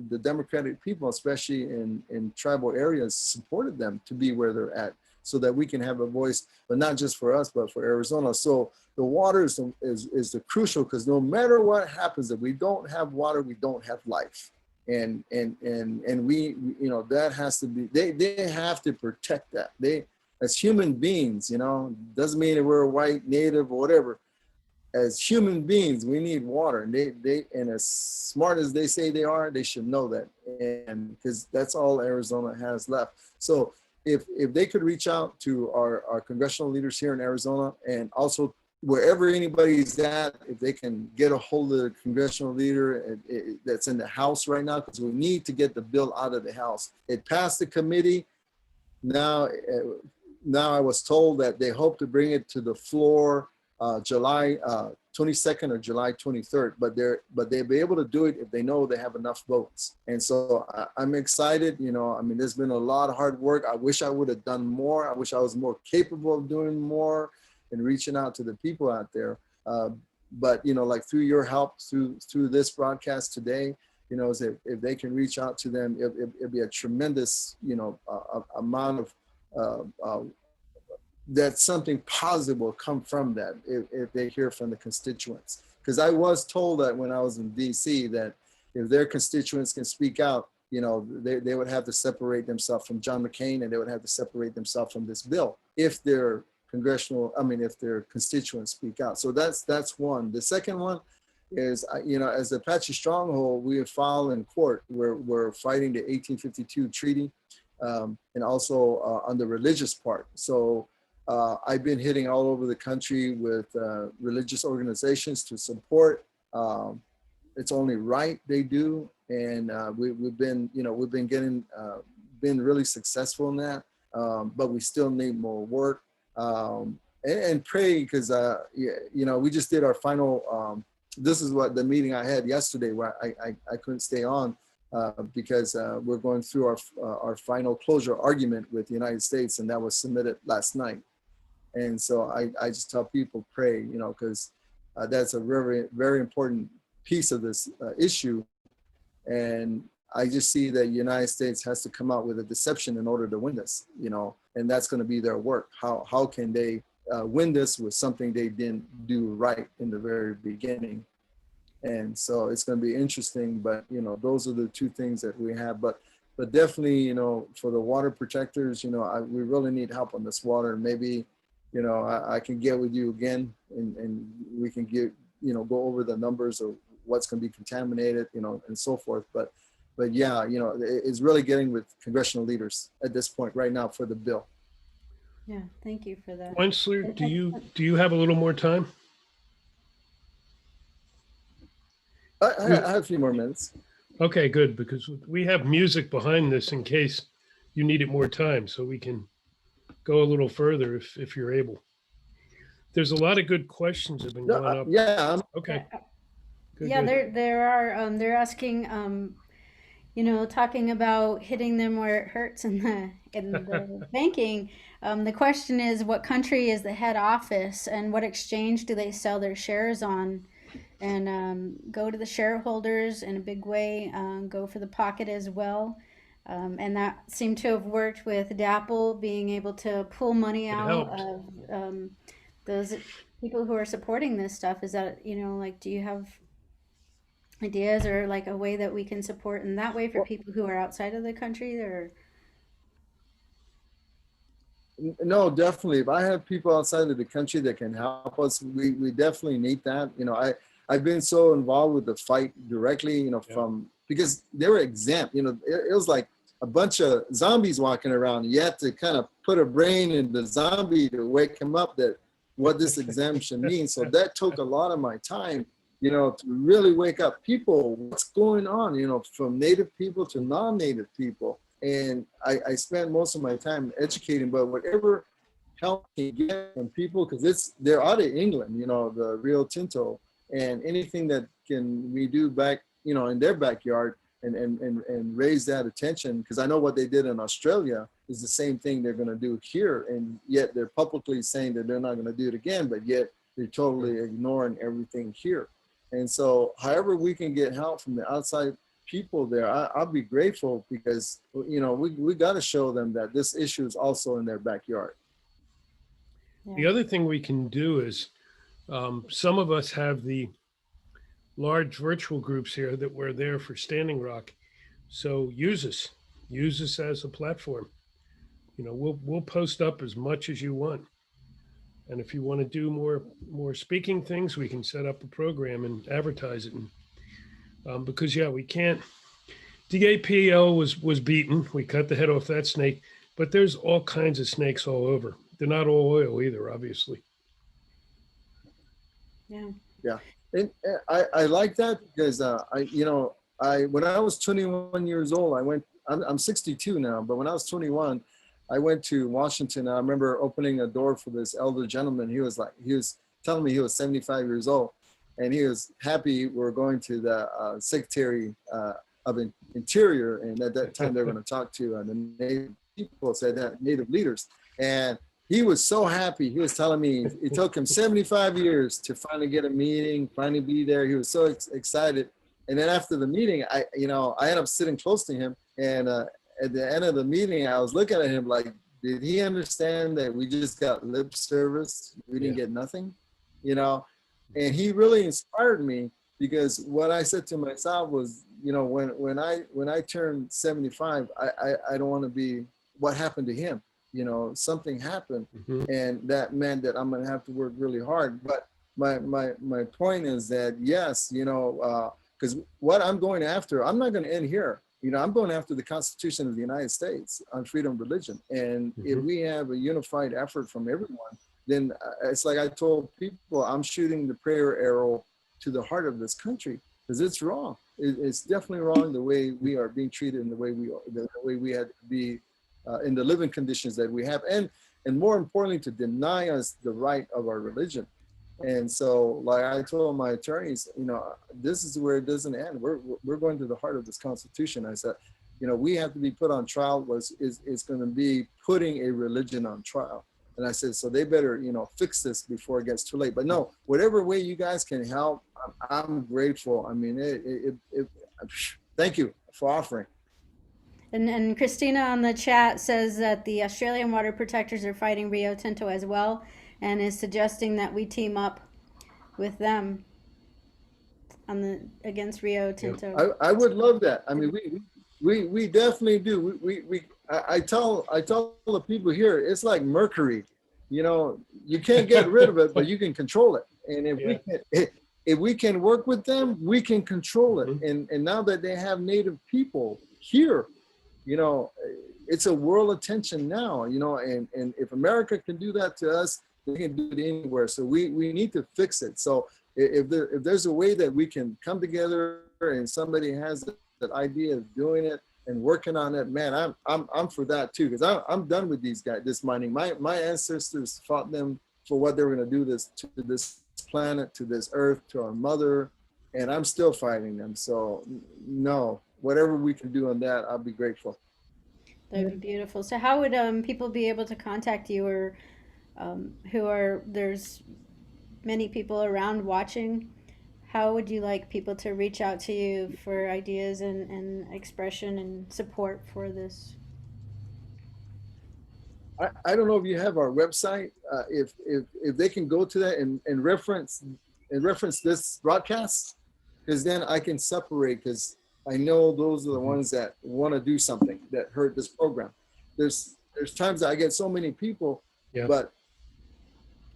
the Democratic people, especially in tribal areas, supported them to be where they're at, so that we can have a voice, but not just for us, but for Arizona. So the water is the crucial, because no matter what happens, if we don't have water, we don't have life. And we, you know, that has to be, they have to protect that. They, as human beings, you know, doesn't mean that we're a white, native, or whatever. As human beings, we need water, and they and as smart as they say they are, they should know that, and because that's all Arizona has left. So if they could reach out to our congressional leaders here in Arizona, and also wherever anybody's at, if they can get a hold of the congressional leader that's in the House right now, because we need to get the bill out of the House. It passed the committee. Now I was told that they hope to bring it to the floor July 22nd or July 23rd, but they'll be able to do it if they know they have enough votes. And so I'm excited. You know, I mean, there's been a lot of hard work. I wish I would have done more. I wish I was more capable of doing more and reaching out to the people out there. But, you know, like through your help, through this broadcast today, you know, if they can reach out to them, it'd be a tremendous, you know, amount of that something positive will come from that if they hear from the constituents. Because I was told that when I was in DC that if their constituents can speak out, you know, they would have to separate themselves from John McCain, and they would have to separate themselves from this bill if their if their constituents speak out. So that's one. The second one is, you know, as the Apache Stronghold, we have filed in court. We're fighting the 1852 treaty, and also on the religious part. So I've been hitting all over the country with religious organizations to support. It's only right they do, and we've been been really successful in that. But we still need more work, and pray, because you know, we just did our final. This is what the meeting I had yesterday, where I couldn't stay on because we're going through our final closure argument with the United States, and that was submitted last night. And so I just tell people, pray, you know, because that's a very, very important piece of this issue. And I just see that the United States has to come out with a deception in order to win this, you know, and that's going to be their work. How can they win this with something they didn't do right in the very beginning? And so it's going to be interesting, but, you know, those are the two things that we have. But definitely, you know, for the water protectors, you know, we really need help on this water. Maybe, you know, I can get with you again, and we can get, you know, go over the numbers of what's going to be contaminated, you know, and so forth. But yeah, you know, it's really getting with congressional leaders at this point right now for the bill. Yeah, thank you for that. Wendsler, do you have a little more time? I have a few more minutes. Okay, good, because we have music behind this in case you needed more time, so we can go a little further if you're able. There's a lot of good questions that have been going up. Yeah. Okay. Good, Yeah, good. there are they're asking you know, talking about hitting them where it hurts in the banking. The question is, what country is the head office, and what exchange do they sell their shares on? And go to the shareholders in a big way, go for the pocket as well. And that seemed to have worked with DAPL being able to pull money out of those people who are supporting this stuff. Is that, you know, like, do you have ideas or like a way that we can support in that way for people who are outside of the country? Or No, definitely. If I have people outside of the country that can help us, we definitely need that. You know, I've been so involved with the fight directly, you know, because they were exempt. You know, it was like a bunch of zombies walking around. You had to kind of put a brain in the zombie to wake him up that what this exemption means. So that took a lot of my time, you know, to really wake up people, what's going on, you know, from native people to non-native people. And I spend most of my time educating, but whatever help can get from people, because they're out of England, you know, the Rio Tinto, and anything that we do back, you know, in their backyard and raise that attention, because I know what they did in Australia is the same thing they're going to do here, and yet they're publicly saying that they're not going to do it again, but yet they're totally ignoring everything here. And so however we can get help from the outside people there, I'll be grateful, because, you know, we got to show them that this issue is also in their backyard. The other thing we can do is some of us have the large virtual groups here that we're there for Standing Rock. So use us as a platform. You know, we'll post up as much as you want. And if you want to do more speaking things, we can set up a program and advertise it. And, because we can't. DAPL was beaten. We cut the head off that snake, but there's all kinds of snakes all over. They're not all oil either, obviously. Yeah. Yeah. And I like that because when I was 21 years old, I'm 62 now, but when I was 21, I went to Washington. I remember opening a door for this elder gentleman. He was telling me he was 75 years old, and he was happy we're going to the Secretary of Interior, and at that time they were going to talk to the Native people, said that Native leaders, and he was so happy. He was telling me it took him 75 years to finally get a meeting, finally be there. He was so excited. And then after the meeting, I ended up sitting close to him, and at the end of the meeting, I was looking at him like, did he understand that we just got lip service? We didn't get nothing, you know? And he really inspired me, because what I said to myself was, when I turn 75, I don't want to be what happened to him. Something happened, and that meant that I'm going to have to work really hard. But my point is that, yes, because what I'm going after, I'm not going to end here. I'm going after the Constitution of the United States on freedom of religion. And if we have a unified effort from everyone, then it's like I told people, I'm shooting the prayer arrow to the heart of this country, because it's wrong. It's definitely wrong the way we are being treated, and the way we had to be in the living conditions that we have, and more importantly, to deny us the right of our religion. And so, like I told my attorneys, this is where it doesn't end. We're going to the heart of this Constitution. I said, we have to be put on trial. Is going to be putting a religion on trial. And I said, so they better, fix this before it gets too late. But no, whatever way you guys can help, I'm grateful. I mean, thank you for offering. And Christina on the chat says that the Australian water protectors are fighting Rio Tinto as well, and is suggesting that we team up with them against Rio Tinto. I would love that. I mean, we definitely do. I tell the people here, it's like mercury. You can't get rid of it, but you can control it. And if we can work with them, we can control it. And now that they have Native people here, it's a world attention now. And if America can do that to us, they can do it anywhere. So we need to fix it. So if there's a way that we can come together, and somebody has that idea of doing it and working on it, man, I'm for that too, because I'm done with these guys, this mining. My ancestors fought them for what they were going to do to this planet, to this earth, to our mother, and I'm still fighting them. So no, whatever we can do on that, I'll be grateful. That'd be beautiful. So how would people be able to contact you, or there's many people around watching? How would you like people to reach out to you for ideas and expression and support for this? I don't know if you have our website. If they can go to that and reference this broadcast, because then I can separate, because I know those are the ones that want to do something, that heard this program. There's times that I get so many people, but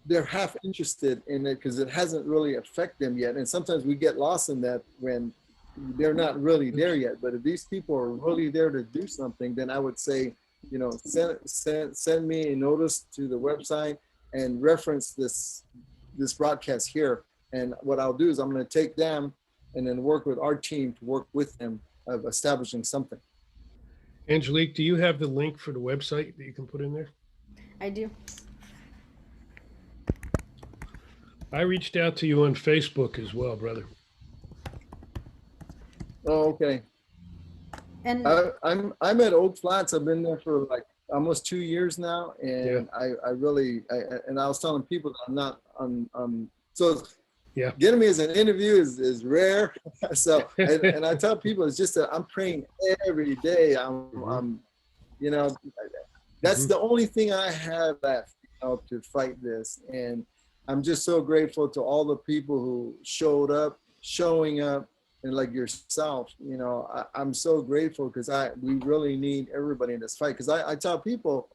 they're half interested in it because it hasn't really affected them yet. And sometimes we get lost in that when they're not really there yet. But if these people are really there to do something, then I would say, send me a notice to the website and reference this broadcast here. And what I'll do is I'm going to take them and then work with our team to work with them of establishing something. Angelique, do you have the link for the website that you can put in there? I do. I reached out to you on Facebook as well, brother. Oh, okay. And I'm at Oak Flats. I've been there for like almost 2 years now, and I really and I was telling people that I'm not so getting me as an interview is rare. So and I tell people it's just that I'm praying every day. I'm that's the only thing I have left, to fight this. And I'm just so grateful to all the people who showing up, and like yourself, I'm so grateful, because we really need everybody in this fight. Because I tell people,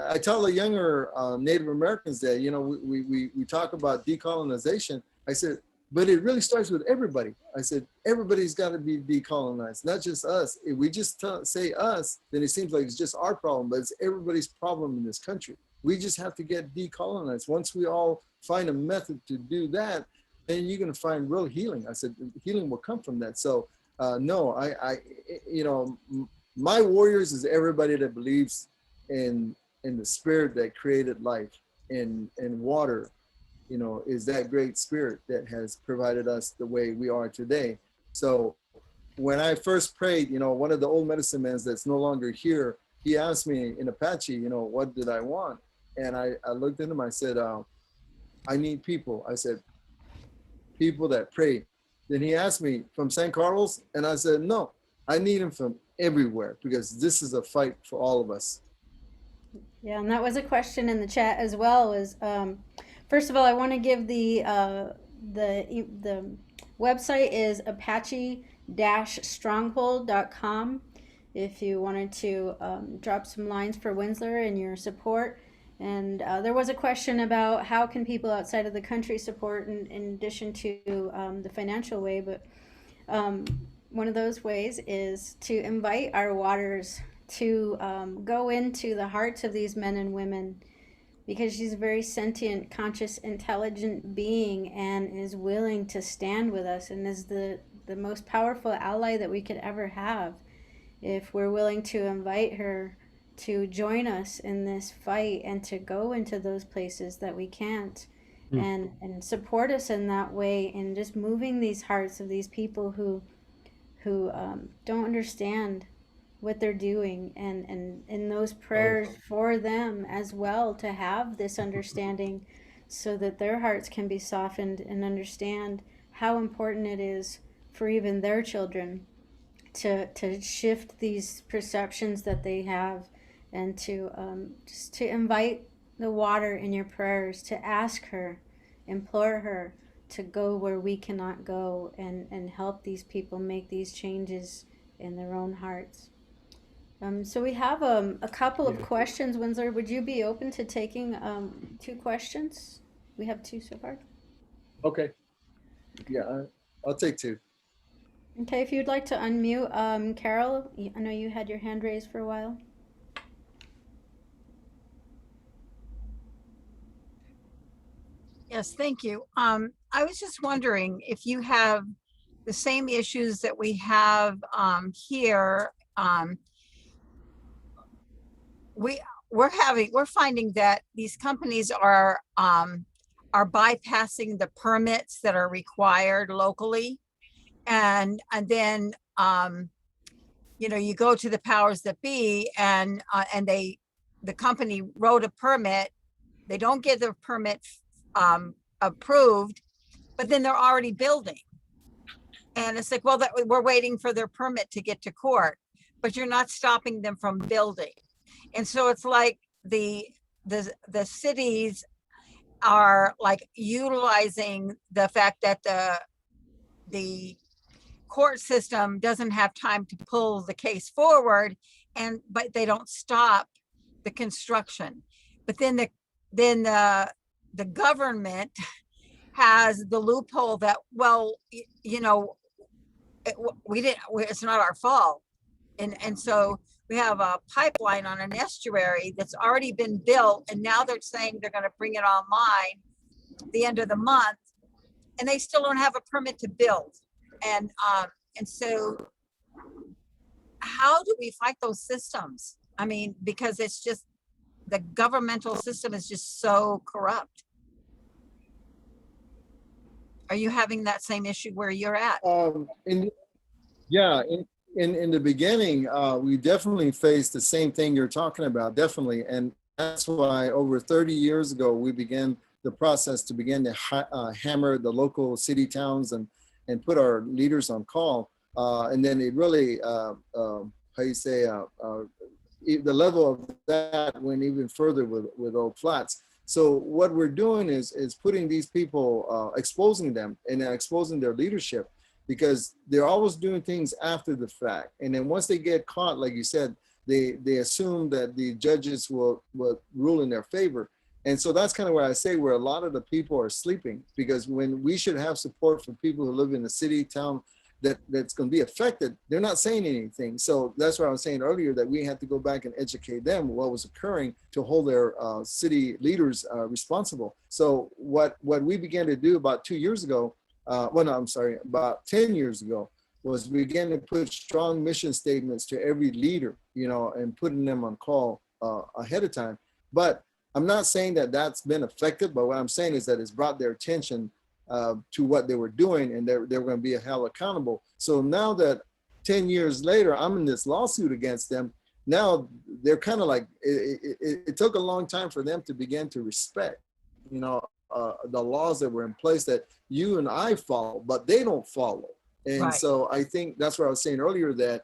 I tell the younger Native Americans that, we talk about decolonization. I said, but it really starts with everybody. I said, everybody's got to be decolonized, not just us. If we just say us, then it seems like it's just our problem, but it's everybody's problem in this country. We just have to get decolonized. Once we all find a method to do that, then you're going to find real healing. I said, healing will come from that. So no, you know, my warriors is everybody that believes in the spirit that created life, and water, you know, is that great spirit that has provided us the way we are today. So when I first prayed, you know, one of the old medicine men that's no longer here, he asked me in Apache, you know, what did I want? And I looked at him, I said, I need people. I said, people that pray. Then he asked me from San Carlos, and I said, no, I need him from everywhere, because this is a fight for all of us. Yeah, and that was a question in the chat as well. Was first of all, I want to give the website is Apache-Stronghold.com. If you wanted to drop some lines for Wendsler and your support. And there was a question about how can people outside of the country support in addition to the financial way. But one of those ways is to invite our waters to go into the hearts of these men and women, because she's a very sentient, conscious, intelligent being and is willing to stand with us and is the most powerful ally that we could ever have if we're willing to invite her to join us in this fight and to go into those places that we can't, and support us in that way, and just moving these hearts of these people who don't understand what they're doing, and in those prayers for them as well, to have this understanding so that their hearts can be softened and understand how important it is for even their children to shift these perceptions that they have, and to just to invite the water in your prayers, to ask her, implore her to go where we cannot go, and help these people make these changes in their own hearts. So we have a couple of questions. Wendsler, would you be open to taking 2 questions? We have 2 so far. Okay. Yeah, I'll take 2. Okay, if you'd like to unmute, Carol, I know you had your hand raised for a while. Yes, thank you. I was just wondering if you have the same issues that we have here. We're finding that these companies are bypassing the permits that are required locally, and then you know, you go to the powers that be, and the company wrote a permit. They don't get the permit approved, but then they're already building. And it's like, well, we're waiting for their permit to get to court, but you're not stopping them from building. And so it's like the cities are like utilizing the fact that the court system doesn't have time to pull the case forward, but they don't stop the construction. But then the government has the loophole that, well, you know, it's not our fault. And so we have a pipeline on an estuary that's already been built, and now they're saying they're going to bring it online the end of the month, and they still don't have a permit to build. And so how do we fight those systems? I mean, because it's just, the governmental system is just so corrupt. Are you having that same issue where you're at? In the beginning, we definitely faced the same thing you're talking about, definitely. And that's why over 30 years ago, we began the process to begin to hammer the local city towns and put our leaders on call. And then it really, the level of that went even further with Old Flats. So what we're doing is putting these people, exposing them and exposing their leadership, because they're always doing things after the fact. And then once they get caught, like you said, they assume that the judges will rule in their favor. And so that's kind of where I say where a lot of the people are sleeping, because when we should have support for people who live in the city, town, that's going to be affected, they're not saying anything. So that's what I was saying earlier, that we had to go back and educate them what was occurring to hold their city leaders responsible. So what we began to do about 2 years ago, about 10 years ago, was we began to put strong mission statements to every leader, and putting them on call ahead of time. But I'm not saying that that's been effective, but what I'm saying is that it's brought their attention to what they were doing, and they're going to be held accountable. So now that 10 years later, I'm in this lawsuit against them, now they're kind of like, it took a long time for them to begin to respect, the laws that were in place that you and I follow, but they don't follow. And Right. so I think that's what I was saying earlier, that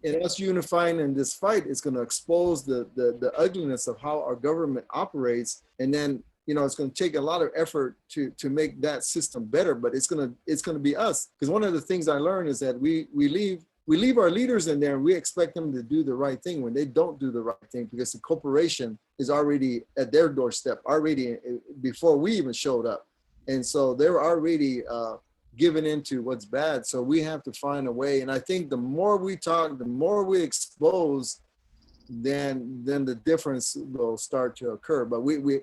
in us unifying in this fight, it's going to expose the ugliness of how our government operates. And then, it's going to take a lot of effort to make that system better, but it's going to be us. Because one of the things I learned is that we leave our leaders in there and we expect them to do the right thing when they don't do the right thing, because the corporation is already at their doorstep already before we even showed up. And so they're already given into what's bad. So we have to find a way. And I think the more we talk, the more we expose, then the difference will start to occur. But we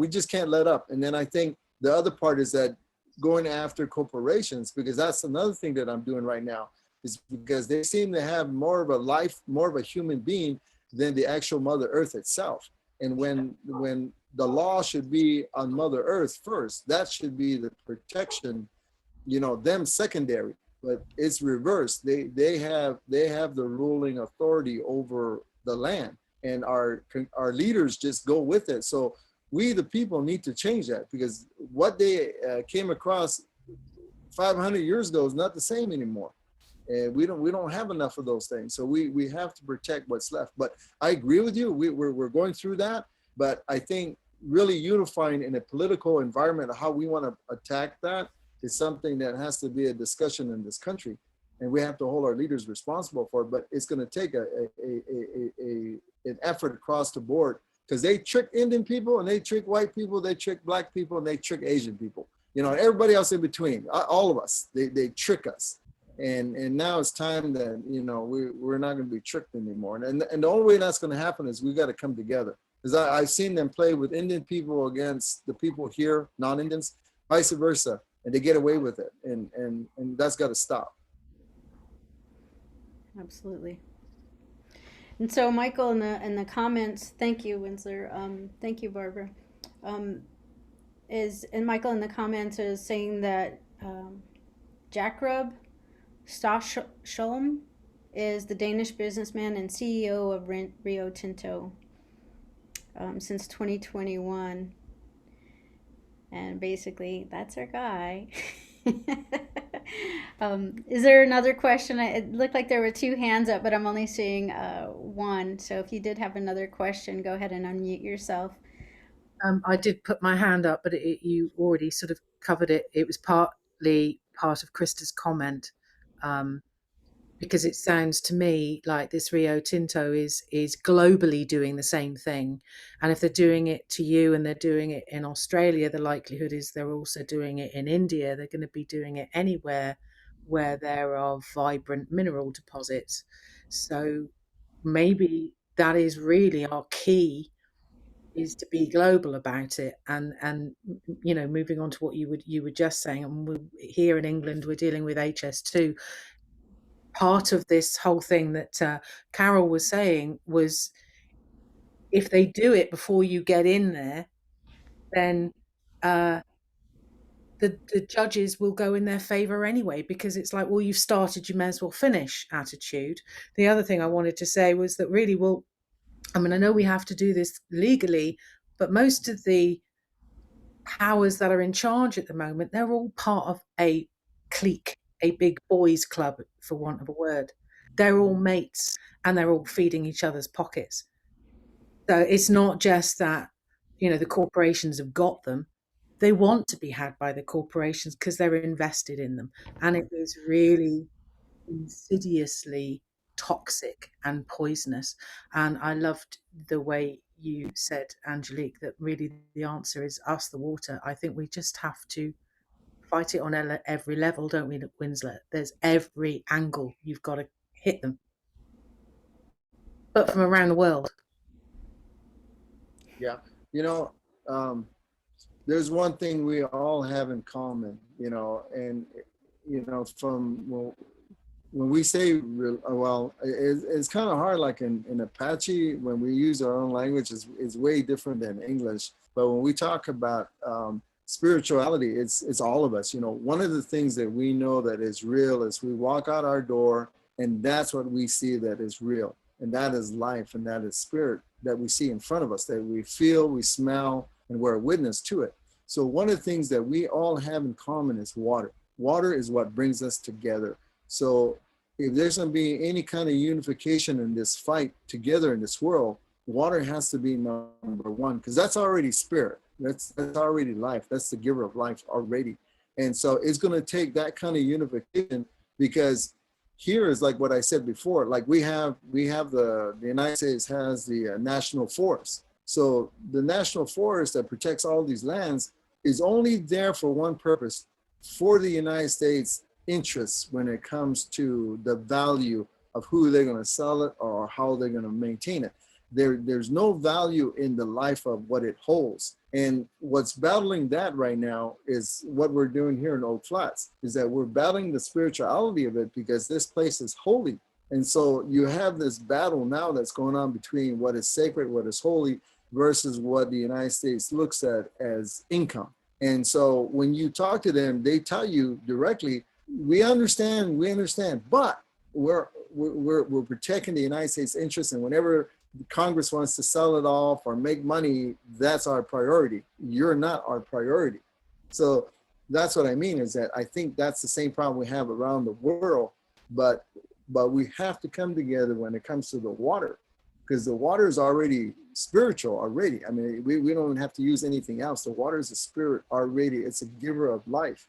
just can't let up. And then I think the other part is that going after corporations, because that's another thing that I'm doing right now, is because they seem to have more of a life, more of a human being than the actual Mother Earth itself. And when the law should be on Mother Earth first, that should be the protection, them secondary, but it's reversed. They have the ruling authority over the land, and our leaders just go with it. So we, the people, need to change that, because what they came across 500 years ago is not the same anymore. And we don't have enough of those things. So we have to protect what's left. But I agree with you. We're going through that. But I think really unifying in a political environment of how we want to attack that is something that has to be a discussion in this country. And we have to hold our leaders responsible for it. But it's going to take an effort across the board, because they trick Indian people and they trick white people, they trick Black people, and they trick Asian people. Everybody else in between, all of us, they trick us. And now it's time that, we're not going to be tricked anymore. And the only way that's going to happen is we got to come together. Because I've seen them play with Indian people against the people here, non-Indians, vice versa, and they get away with it. And that's got to stop. Absolutely. And so Michael in the comments, thank you, Wendsler. Thank you, Barbara. Michael in the comments is saying that Jakob Stosholm is the Danish businessman and CEO of Rio Tinto since 2021. And basically, that's our guy. Is there another question? It looked like there were two hands up, but I'm only seeing one. So if you did have another question, go ahead and unmute yourself. I did put my hand up, but you already sort of covered it. It was partly part of Krista's comment, because it sounds to me like this Rio Tinto is globally doing the same thing. And if they're doing it to you and they're doing it in Australia, the likelihood is they're also doing it in India. They're going to be doing it anywhere where there are vibrant mineral deposits. So maybe that is really our key, is to be global about it. And moving on to what you were just saying, and here in England we're dealing with HS2. Part of this whole thing that Carol was saying was, if they do it before you get in there, then the judges will go in their favor anyway, because it's like, well, you've started, you may as well finish attitude. The other thing I wanted to say was that really, well, I mean, I know we have to do this legally, but most of the powers that are in charge at the moment, they're all part of a clique, a big boys club, for want of a word. They're all mates and they're all feeding each other's pockets. So it's not just that, the corporations have got them. They want to be had by the corporations because they're invested in them. And it is really insidiously toxic and poisonous. And I loved the way you said, Angelique, that really the answer is us, the water. I think we just have to fight it on every level, don't we, Wendsler? There's every angle you've got to hit them, but from around the world. Yeah. You know, there's one thing we all have in common, you know, and, you know, when we say, well, it's kind of hard, like in Apache, when we use our own language, is way different than English. But when we talk about spirituality, it's all of us. You know, one of the things that we know that is real is we walk out our door and that's what we see that is real. And that is life, and that is spirit that we see in front of us, that we feel, we smell, and we're a witness to it. So one of the things that we all have in common is water. Water is what brings us together. So if there's going to be any kind of unification in this fight together in this world, water has to be number one, because that's already spirit. That's already life. That's the giver of life already. And so it's going to take that kind of unification, because here is like what I said before, like we have the United States has the national forest. So the national forest that protects all these lands is only there for one purpose, for the United States interests when it comes to the value of who they're going to sell it or how they're going to maintain it. There's no value in the life of what it holds. And what's battling that right now is what we're doing here in Oak Flats, is that we're battling the spirituality of it, because this place is holy. And so you have this battle now that's going on between what is sacred, what is holy, versus what the United States looks at as income. And so when you talk to them, they tell you directly, we understand, but we're protecting the United States interests, and whenever Congress wants to sell it off or make money, that's our priority. You're not our priority. So that's what I mean, is that I think that's the same problem we have around the world, but we have to come together when it comes to the water, because the water is already spiritual already. I mean, we don't have to use anything else. The water is a spirit already. It's a giver of life.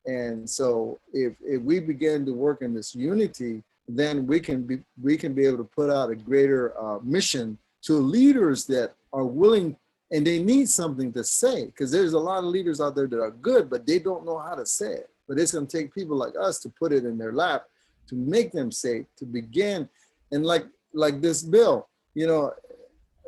And so if we begin to work in this unity, then we can be able to put out a greater mission to leaders that are willing, and they need something to say, because there's a lot of leaders out there that are good, but they don't know how to say it. But it's going to take people like us to put it in their lap, to make them say, to begin. And like this bill, you know,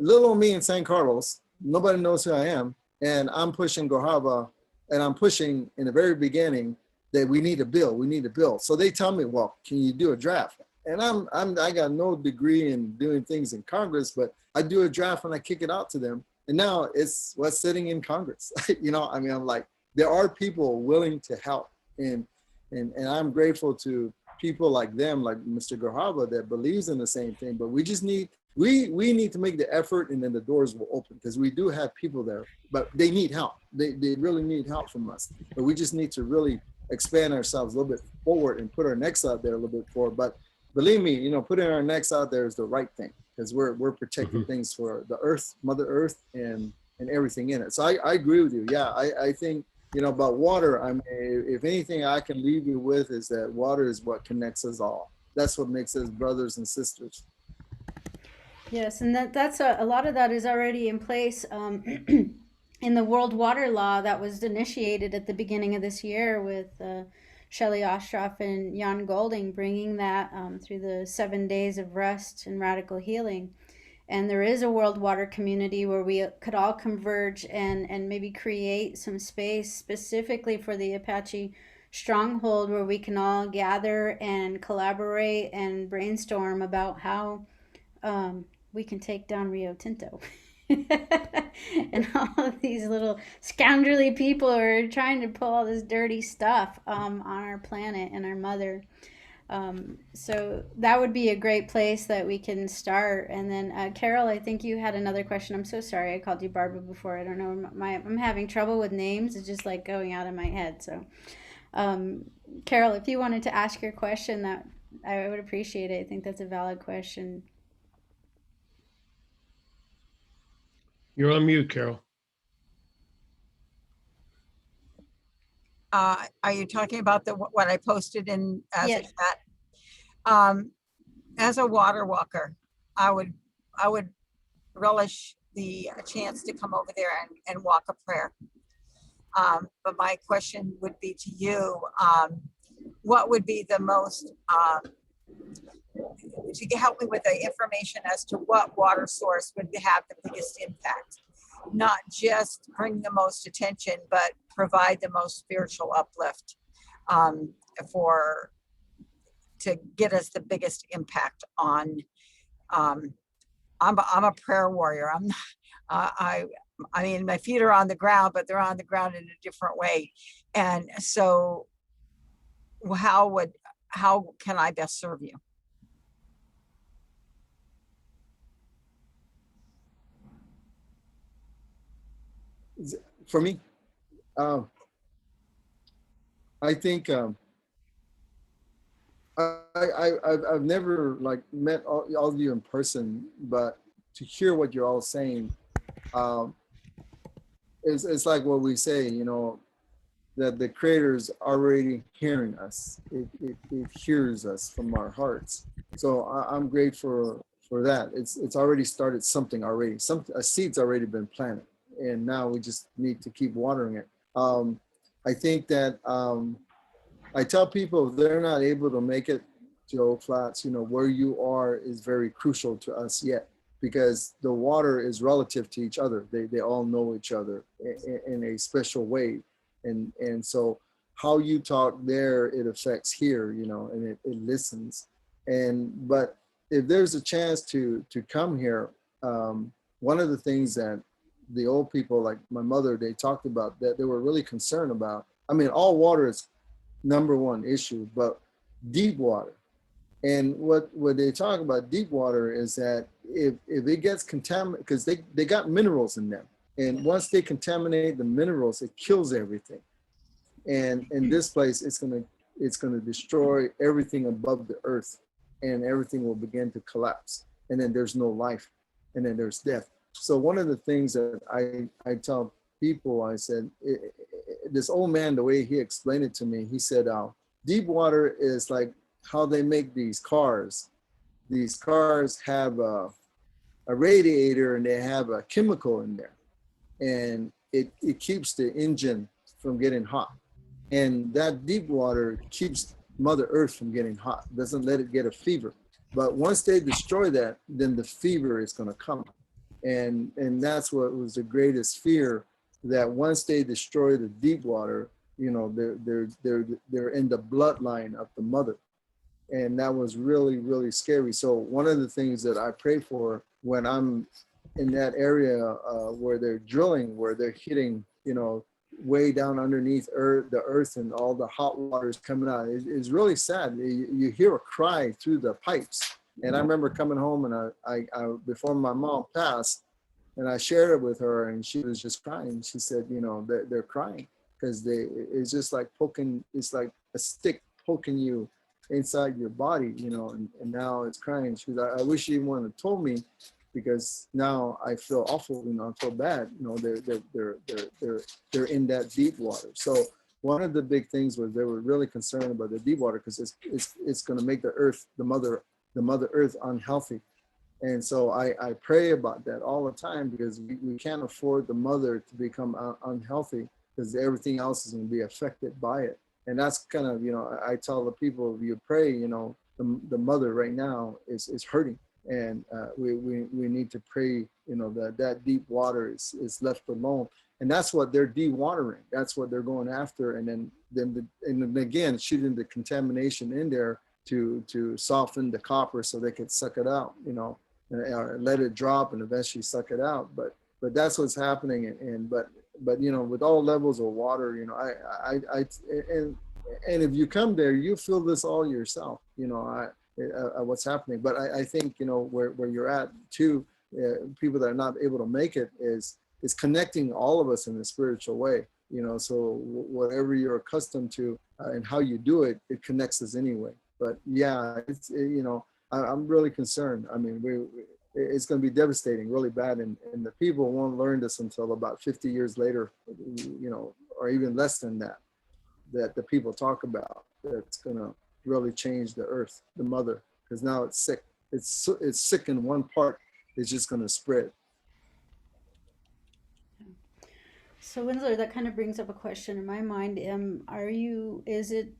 little old me in San Carlos, nobody knows who I am, and I'm pushing Gohava, and I'm pushing in the very beginning that we need a bill. So they tell me, well, can you do a draft? And I got no degree in doing things in Congress, but I do a draft and I kick it out to them. And now it's what's sitting in Congress. You know, I mean, I'm like, there are people willing to help. And I'm grateful to people like them, like Mr. Gohava, that believes in the same thing, but we just need, we need to make the effort, and then the doors will open, because we do have people there, but they need help. They really need help from us, but we just need to really expand ourselves a little bit forward and put our necks out there a little bit forward. But believe me, you know, putting our necks out there is the right thing, because we're protecting things for the earth, Mother Earth, and everything in it. So I agree with you. Yeah, I think, you know, about water, I mean, if anything I can leave you with is that water is what connects us all. That's what makes us brothers and sisters. Yes, and that's a lot of that is already in place in the World Water Law that was initiated at the beginning of this year with Shelley Ostroff and Jan Golding, bringing that through the 7 days of rest and radical healing. And there is a world water community where we could all converge and maybe create some space specifically for the Apache Stronghold, where we can all gather and collaborate and brainstorm about how we can take down Rio Tinto. And all of these little scoundrelly people are trying to pull all this dirty stuff on our planet and our mother. So that would be a great place that we can start. And then Carol, I think you had another question. I'm so sorry I called you Barbara before. I don't know, I'm having trouble with names. It's just like going out of my head. So Carol, if you wanted to ask your question, that I would appreciate it. I think that's a valid question. You're on mute, Carol. Are you talking about what I posted in as Yes. a chat? As a water walker, I would relish the chance to come over there and walk a prayer. But my question would be to you, what would be the most, to help me with the information as to what water source would have the biggest impact? Not just bring the most attention, but provide the most spiritual uplift um, to get us the biggest impact on. I'm a prayer warrior. I mean, my feet are on the ground, but they're on the ground in a different way. And so how can I best serve you? For me, I think I've never like met all of you in person, but to hear what you're all saying, it's like what we say, you know, that the Creator's already hearing us. It hears us from our hearts. So I'm grateful for that. It's already started something already. A seed's already been planted, and now we just need to keep watering it. I think that I tell people if they're not able to make it to Oak Flats, you know, where you are is very crucial to us yet, because the water is relative to each other. They all know each other in a special way. And so how you talk there, it affects here, you know, and it listens. But if there's a chance to come here, one of the things that the old people, like my mother, they talked about that they were really concerned about. I mean, all water is number one issue, but deep water. And what they talk about deep water is that if it gets contaminated, because they got minerals in them. And once they contaminate the minerals, it kills everything. And in this place, it's gonna destroy everything above the earth, and everything will begin to collapse. And then there's no life, and then there's death. So one of the things that I tell people, I said, this old man, the way he explained it to me, he said, deep water is like how they make these cars. These cars have a radiator, and they have a chemical in there, and it keeps the engine from getting hot. And that deep water keeps Mother Earth from getting hot, doesn't let it get a fever. But once they destroy that, then the fever is going to come. And that's what was the greatest fear, that once they destroy the deep water, you know, they're in the bloodline of the mother. And that was really, really scary. So one of the things that I pray for when I'm in that area where they're drilling, where they're hitting, you know, way down underneath the earth, and all the hot water is coming out, it's really sad. You hear a cry through the pipes. And I remember coming home, and I before my mom passed, and I shared it with her, and she was just crying. She said, you know, they're crying because it's just like poking, it's like a stick poking you inside your body, you know, and now it's crying. She was, I wish you wouldn't have told me, because now I feel awful, you know, I feel bad, you know, they're in that deep water. So one of the big things was they were really concerned about the deep water, because it's going to make the earth, the mother earth, unhealthy. And so I pray about that all the time, because we can't afford the mother to become unhealthy, because everything else is going to be affected by it. And that's kind of, you know, I tell the people, you pray, you know, the mother right now is hurting. And we need to pray, you know, that deep water is left alone. And that's what they're dewatering. That's what they're going after. And then again, shooting the contamination in there to soften the copper so they could suck it out, you know, and let it drop and eventually suck it out. But that's what's happening. But you know, with all levels of water, you know, and if you come there, you feel this all yourself, you know, what's happening. But I think, you know, where you're at too, people that are not able to make it is connecting all of us in a spiritual way, you know. So whatever you're accustomed to and how you do it, it connects us anyway. But yeah, you know, I'm really concerned. I mean, it's going to be devastating, really bad, and the people won't learn this until about 50 years later, you know, or even less than that the people talk about. That's going to really change the earth, the mother, because now it's sick. It's sick in one part. It's just going to spread. So Winslow, that kind of brings up a question in my mind. Is it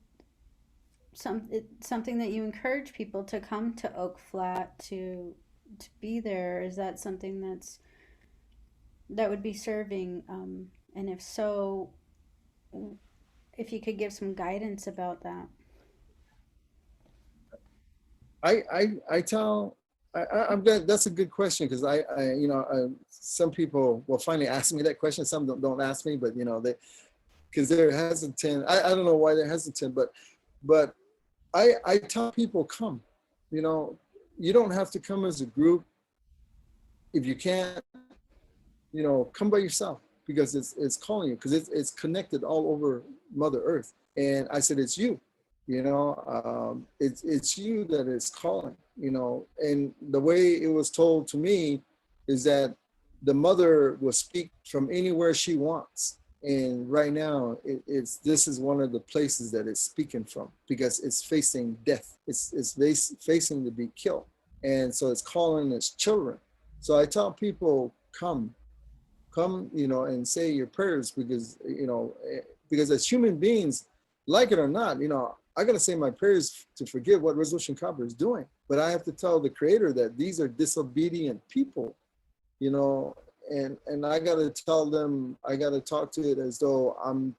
something that you encourage people to come to Oak Flat to be there? Is that something that would be serving? And if so, if you could give some guidance about that. I tell, I'm glad that's a good question, because some people will finally ask me that question. Some don't ask me, but because they're hesitant. I don't know why they're hesitant, but I tell people, come. You don't have to come as a group. If you can't, come by yourself, because it's calling you, because it's connected all over Mother Earth. And I said, it's you. It's you that is calling. And the way it was told to me is that the mother will speak from anywhere she wants. And right now, this is one of the places that it's speaking from, because it's facing death. It's facing to be killed. And so it's calling its children. So I tell people, come, and say your prayers, because as human beings, like it or not, I got to say my prayers to forgive what Resolution Copper is doing. But I have to tell the Creator that these are disobedient people, and I got to tell them, I got to talk to it as though I'm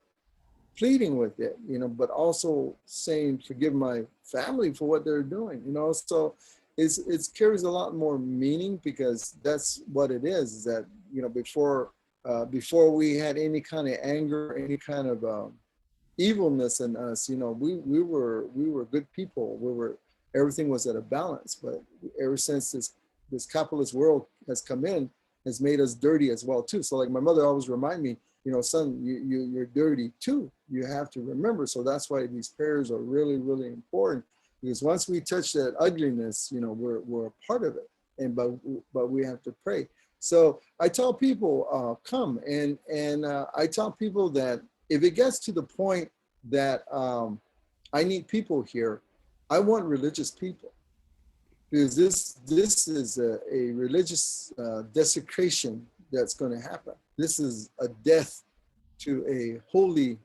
pleading with it, but also saying, forgive my family for what they're doing, so it carries a lot more meaning, because that's what it is that, before we had any kind of anger, any kind of evilness in us, we were good people. Everything was at a balance. But ever since this capitalist world has come in, has made us dirty as well too. So like my mother always remind me, son, you're dirty too. You have to remember. So that's why these prayers are really, really important, because once we touch that ugliness, we're a part of it. But we have to pray. So I tell people, come, and I tell people that if it gets to the point that I need people here, I want religious people, because this is a religious desecration that's going to happen. This is a death to a holy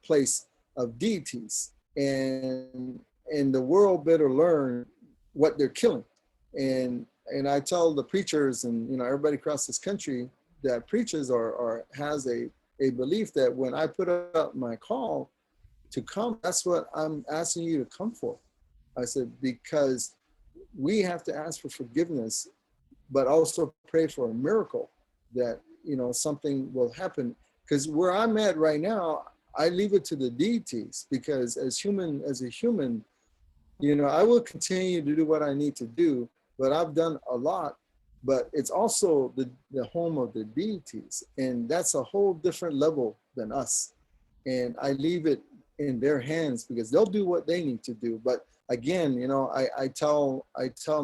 place of deities, and the world better learn what they're killing. And I tell the preachers and everybody across this country that preachers has a belief that when I put up my call to come, that's what I'm asking you to come for. I said, because we have to ask for forgiveness, but also pray for a miracle that, something will happen. Because where I'm at right now, I leave it to the deities, because as a human, I will continue to do what I need to do, but I've done a lot. But it's also the home of the deities, and that's a whole different level than us. And I leave it in their hands, because they'll do what they need to do. But again, I tell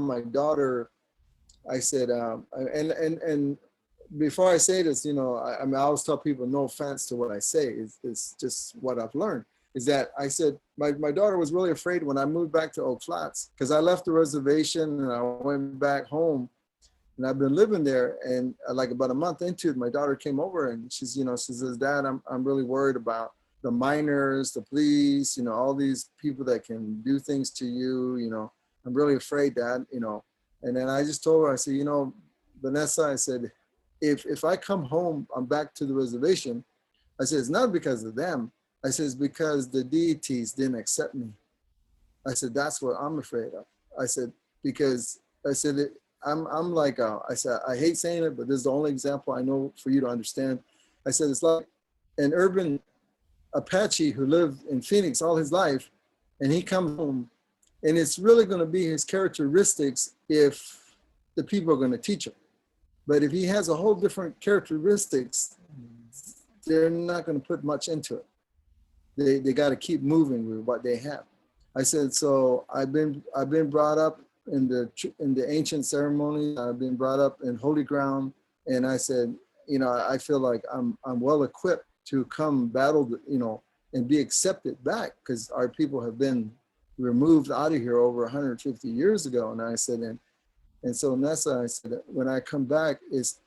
my daughter, I said, and before I say this, I always tell people, no offense to what I say, it's just what I've learned, is that I said, my daughter was really afraid when I moved back to Oak Flats, because I left the reservation and I went back home. And I've been living there, and like about a month into it, my daughter came over and she says, Dad, I'm really worried about the miners, the police, all these people that can do things to you, I'm really afraid, Dad, And then I just told her, I said, Vanessa, I said, if I come home, I'm back to the reservation. I said, it's not because of them. I said, it's because the deities didn't accept me. I said, that's what I'm afraid of. I said, because I said, I'm like, I said, I hate saying it, but this is the only example I know for you to understand. I said, it's like an urban Apache who lived in Phoenix all his life, and he comes home, and it's really going to be his characteristics if the people are going to teach him. But if he has a whole different characteristics, they're not going to put much into it. They got to keep moving with what they have. I said, so I've been brought up in the ancient ceremony. I've been brought up in holy ground, and I said, I feel like I'm well equipped to come battle, and be accepted back, because our people have been removed out of here over 150 years ago. And I said, and so Nessa, I said, when I come back is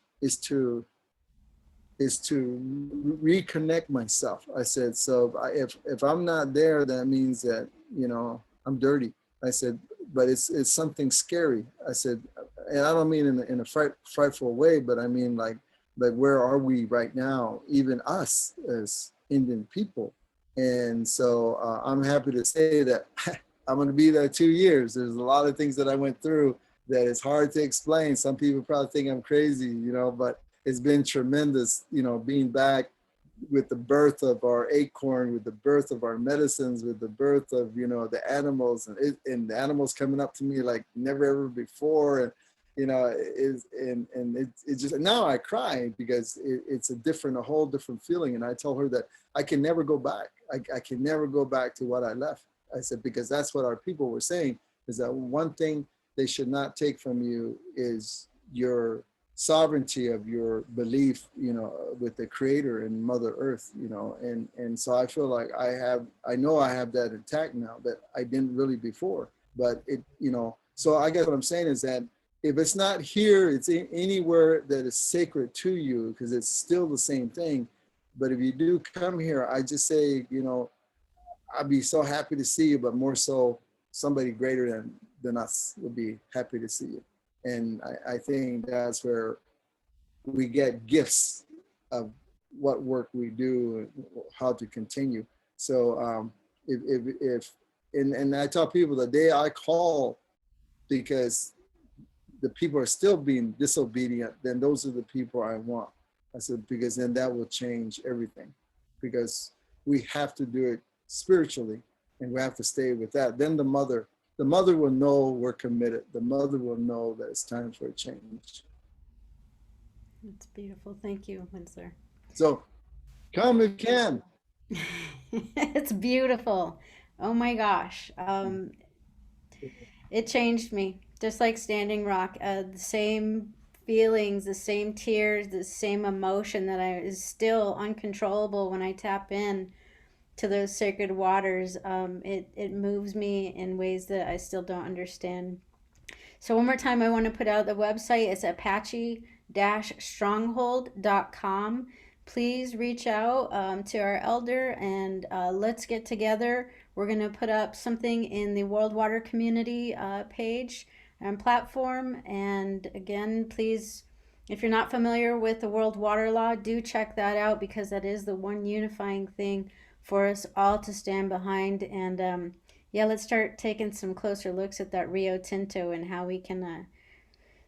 to is to reconnect myself. I said, so if I'm not there, that means that, you know, I'm dirty. I said, but it's something scary. I said, and I don't mean in a frightful way, but I mean like where are we right now, even us as Indian people? And so I'm happy to say that I'm going to be there 2 years. There's a lot of things that I went through that it's hard to explain. Some people probably think I'm crazy, you know, but it's been tremendous, you know, being back with the birth of our acorn, with the birth of our medicines, with the birth of, you know, the animals, and the animals coming up to me like never ever before. And, you know, it just, now I cry because it's a whole different feeling. And I told her that I can never go back. I can never go back to what I left. I said, because that's what our people were saying, is that one thing they should not take from you is your sovereignty of your belief, you know, with the creator and Mother Earth, you know, and so I feel like I know I have that intact now that I didn't really before, but it, you know, so I guess what I'm saying is that if it's not here, it's anywhere that is sacred to you, because it's still the same thing. But if you do come here, I just say, you know, I'd be so happy to see you, but more so somebody greater than us would be happy to see you. And I think that's where we get gifts of what work we do and how to continue. So if and I tell people the day I call, because the people are still being disobedient, then those are the people I want. I said, because then that will change everything, because we have to do it spiritually and we have to stay with that. Then the mother will know we're committed. The mother will know that it's time for a change. It's beautiful. Thank you, Wendsler. So come if you can. It's beautiful. Oh my gosh. It changed me. Just like Standing Rock, the same feelings, the same tears, the same emotion that is still uncontrollable when I tap in to those sacred waters. It moves me in ways that I still don't understand. So one more time, I want to put out the website. It's Apache-stronghold.com. Please reach out to our elder and let's get together. We're going to put up something in the World Water Community page and platform. And again, please, if you're not familiar with the World Water Law, do check that out, because that is the one unifying thing for us all to stand behind. And yeah, let's start taking some closer looks at that Rio Tinto and how we can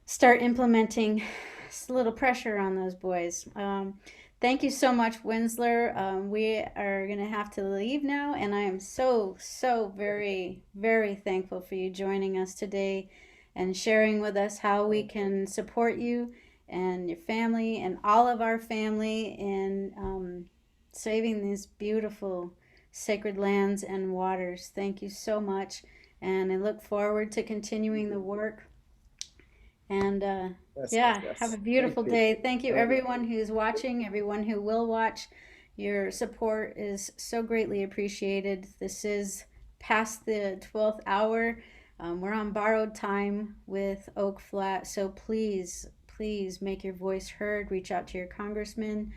start implementing a little pressure on those boys. Thank you so much, Wendsler. We are going to have to leave now, and I am so very, very thankful for you joining us today and sharing with us how we can support you and your family and all of our family in saving these beautiful sacred lands and waters. Thank you so much, and I look forward to continuing the work. And yeah, have a beautiful day. Thank you, everyone who's watching, everyone who will watch. Your support is so greatly appreciated. This is past the 12th hour. We're on borrowed time with Oak Flat, so please make your voice heard. Reach out to your congressman.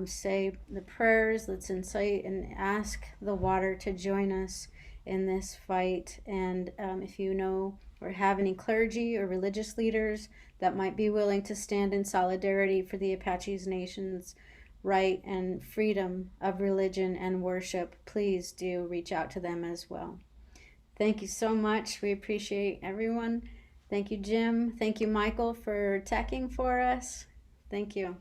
Say the prayers. Let's incite and ask the water to join us in this fight. And if you know or have any clergy or religious leaders that might be willing to stand in solidarity for the Apache Nation's right and freedom of religion and worship, please do reach out to them as well. Thank you so much. We appreciate everyone. Thank you, Jim. Thank you, Michael, for teching for us. Thank you.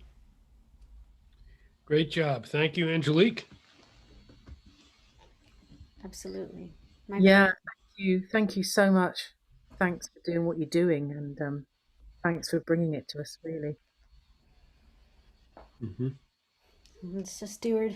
Great job. Thank you, Angelique. Absolutely. My Yeah, pleasure. thank you so much. Thanks for doing what you're doing, and thanks for bringing it to us, really. Mm-hmm. It's a steward.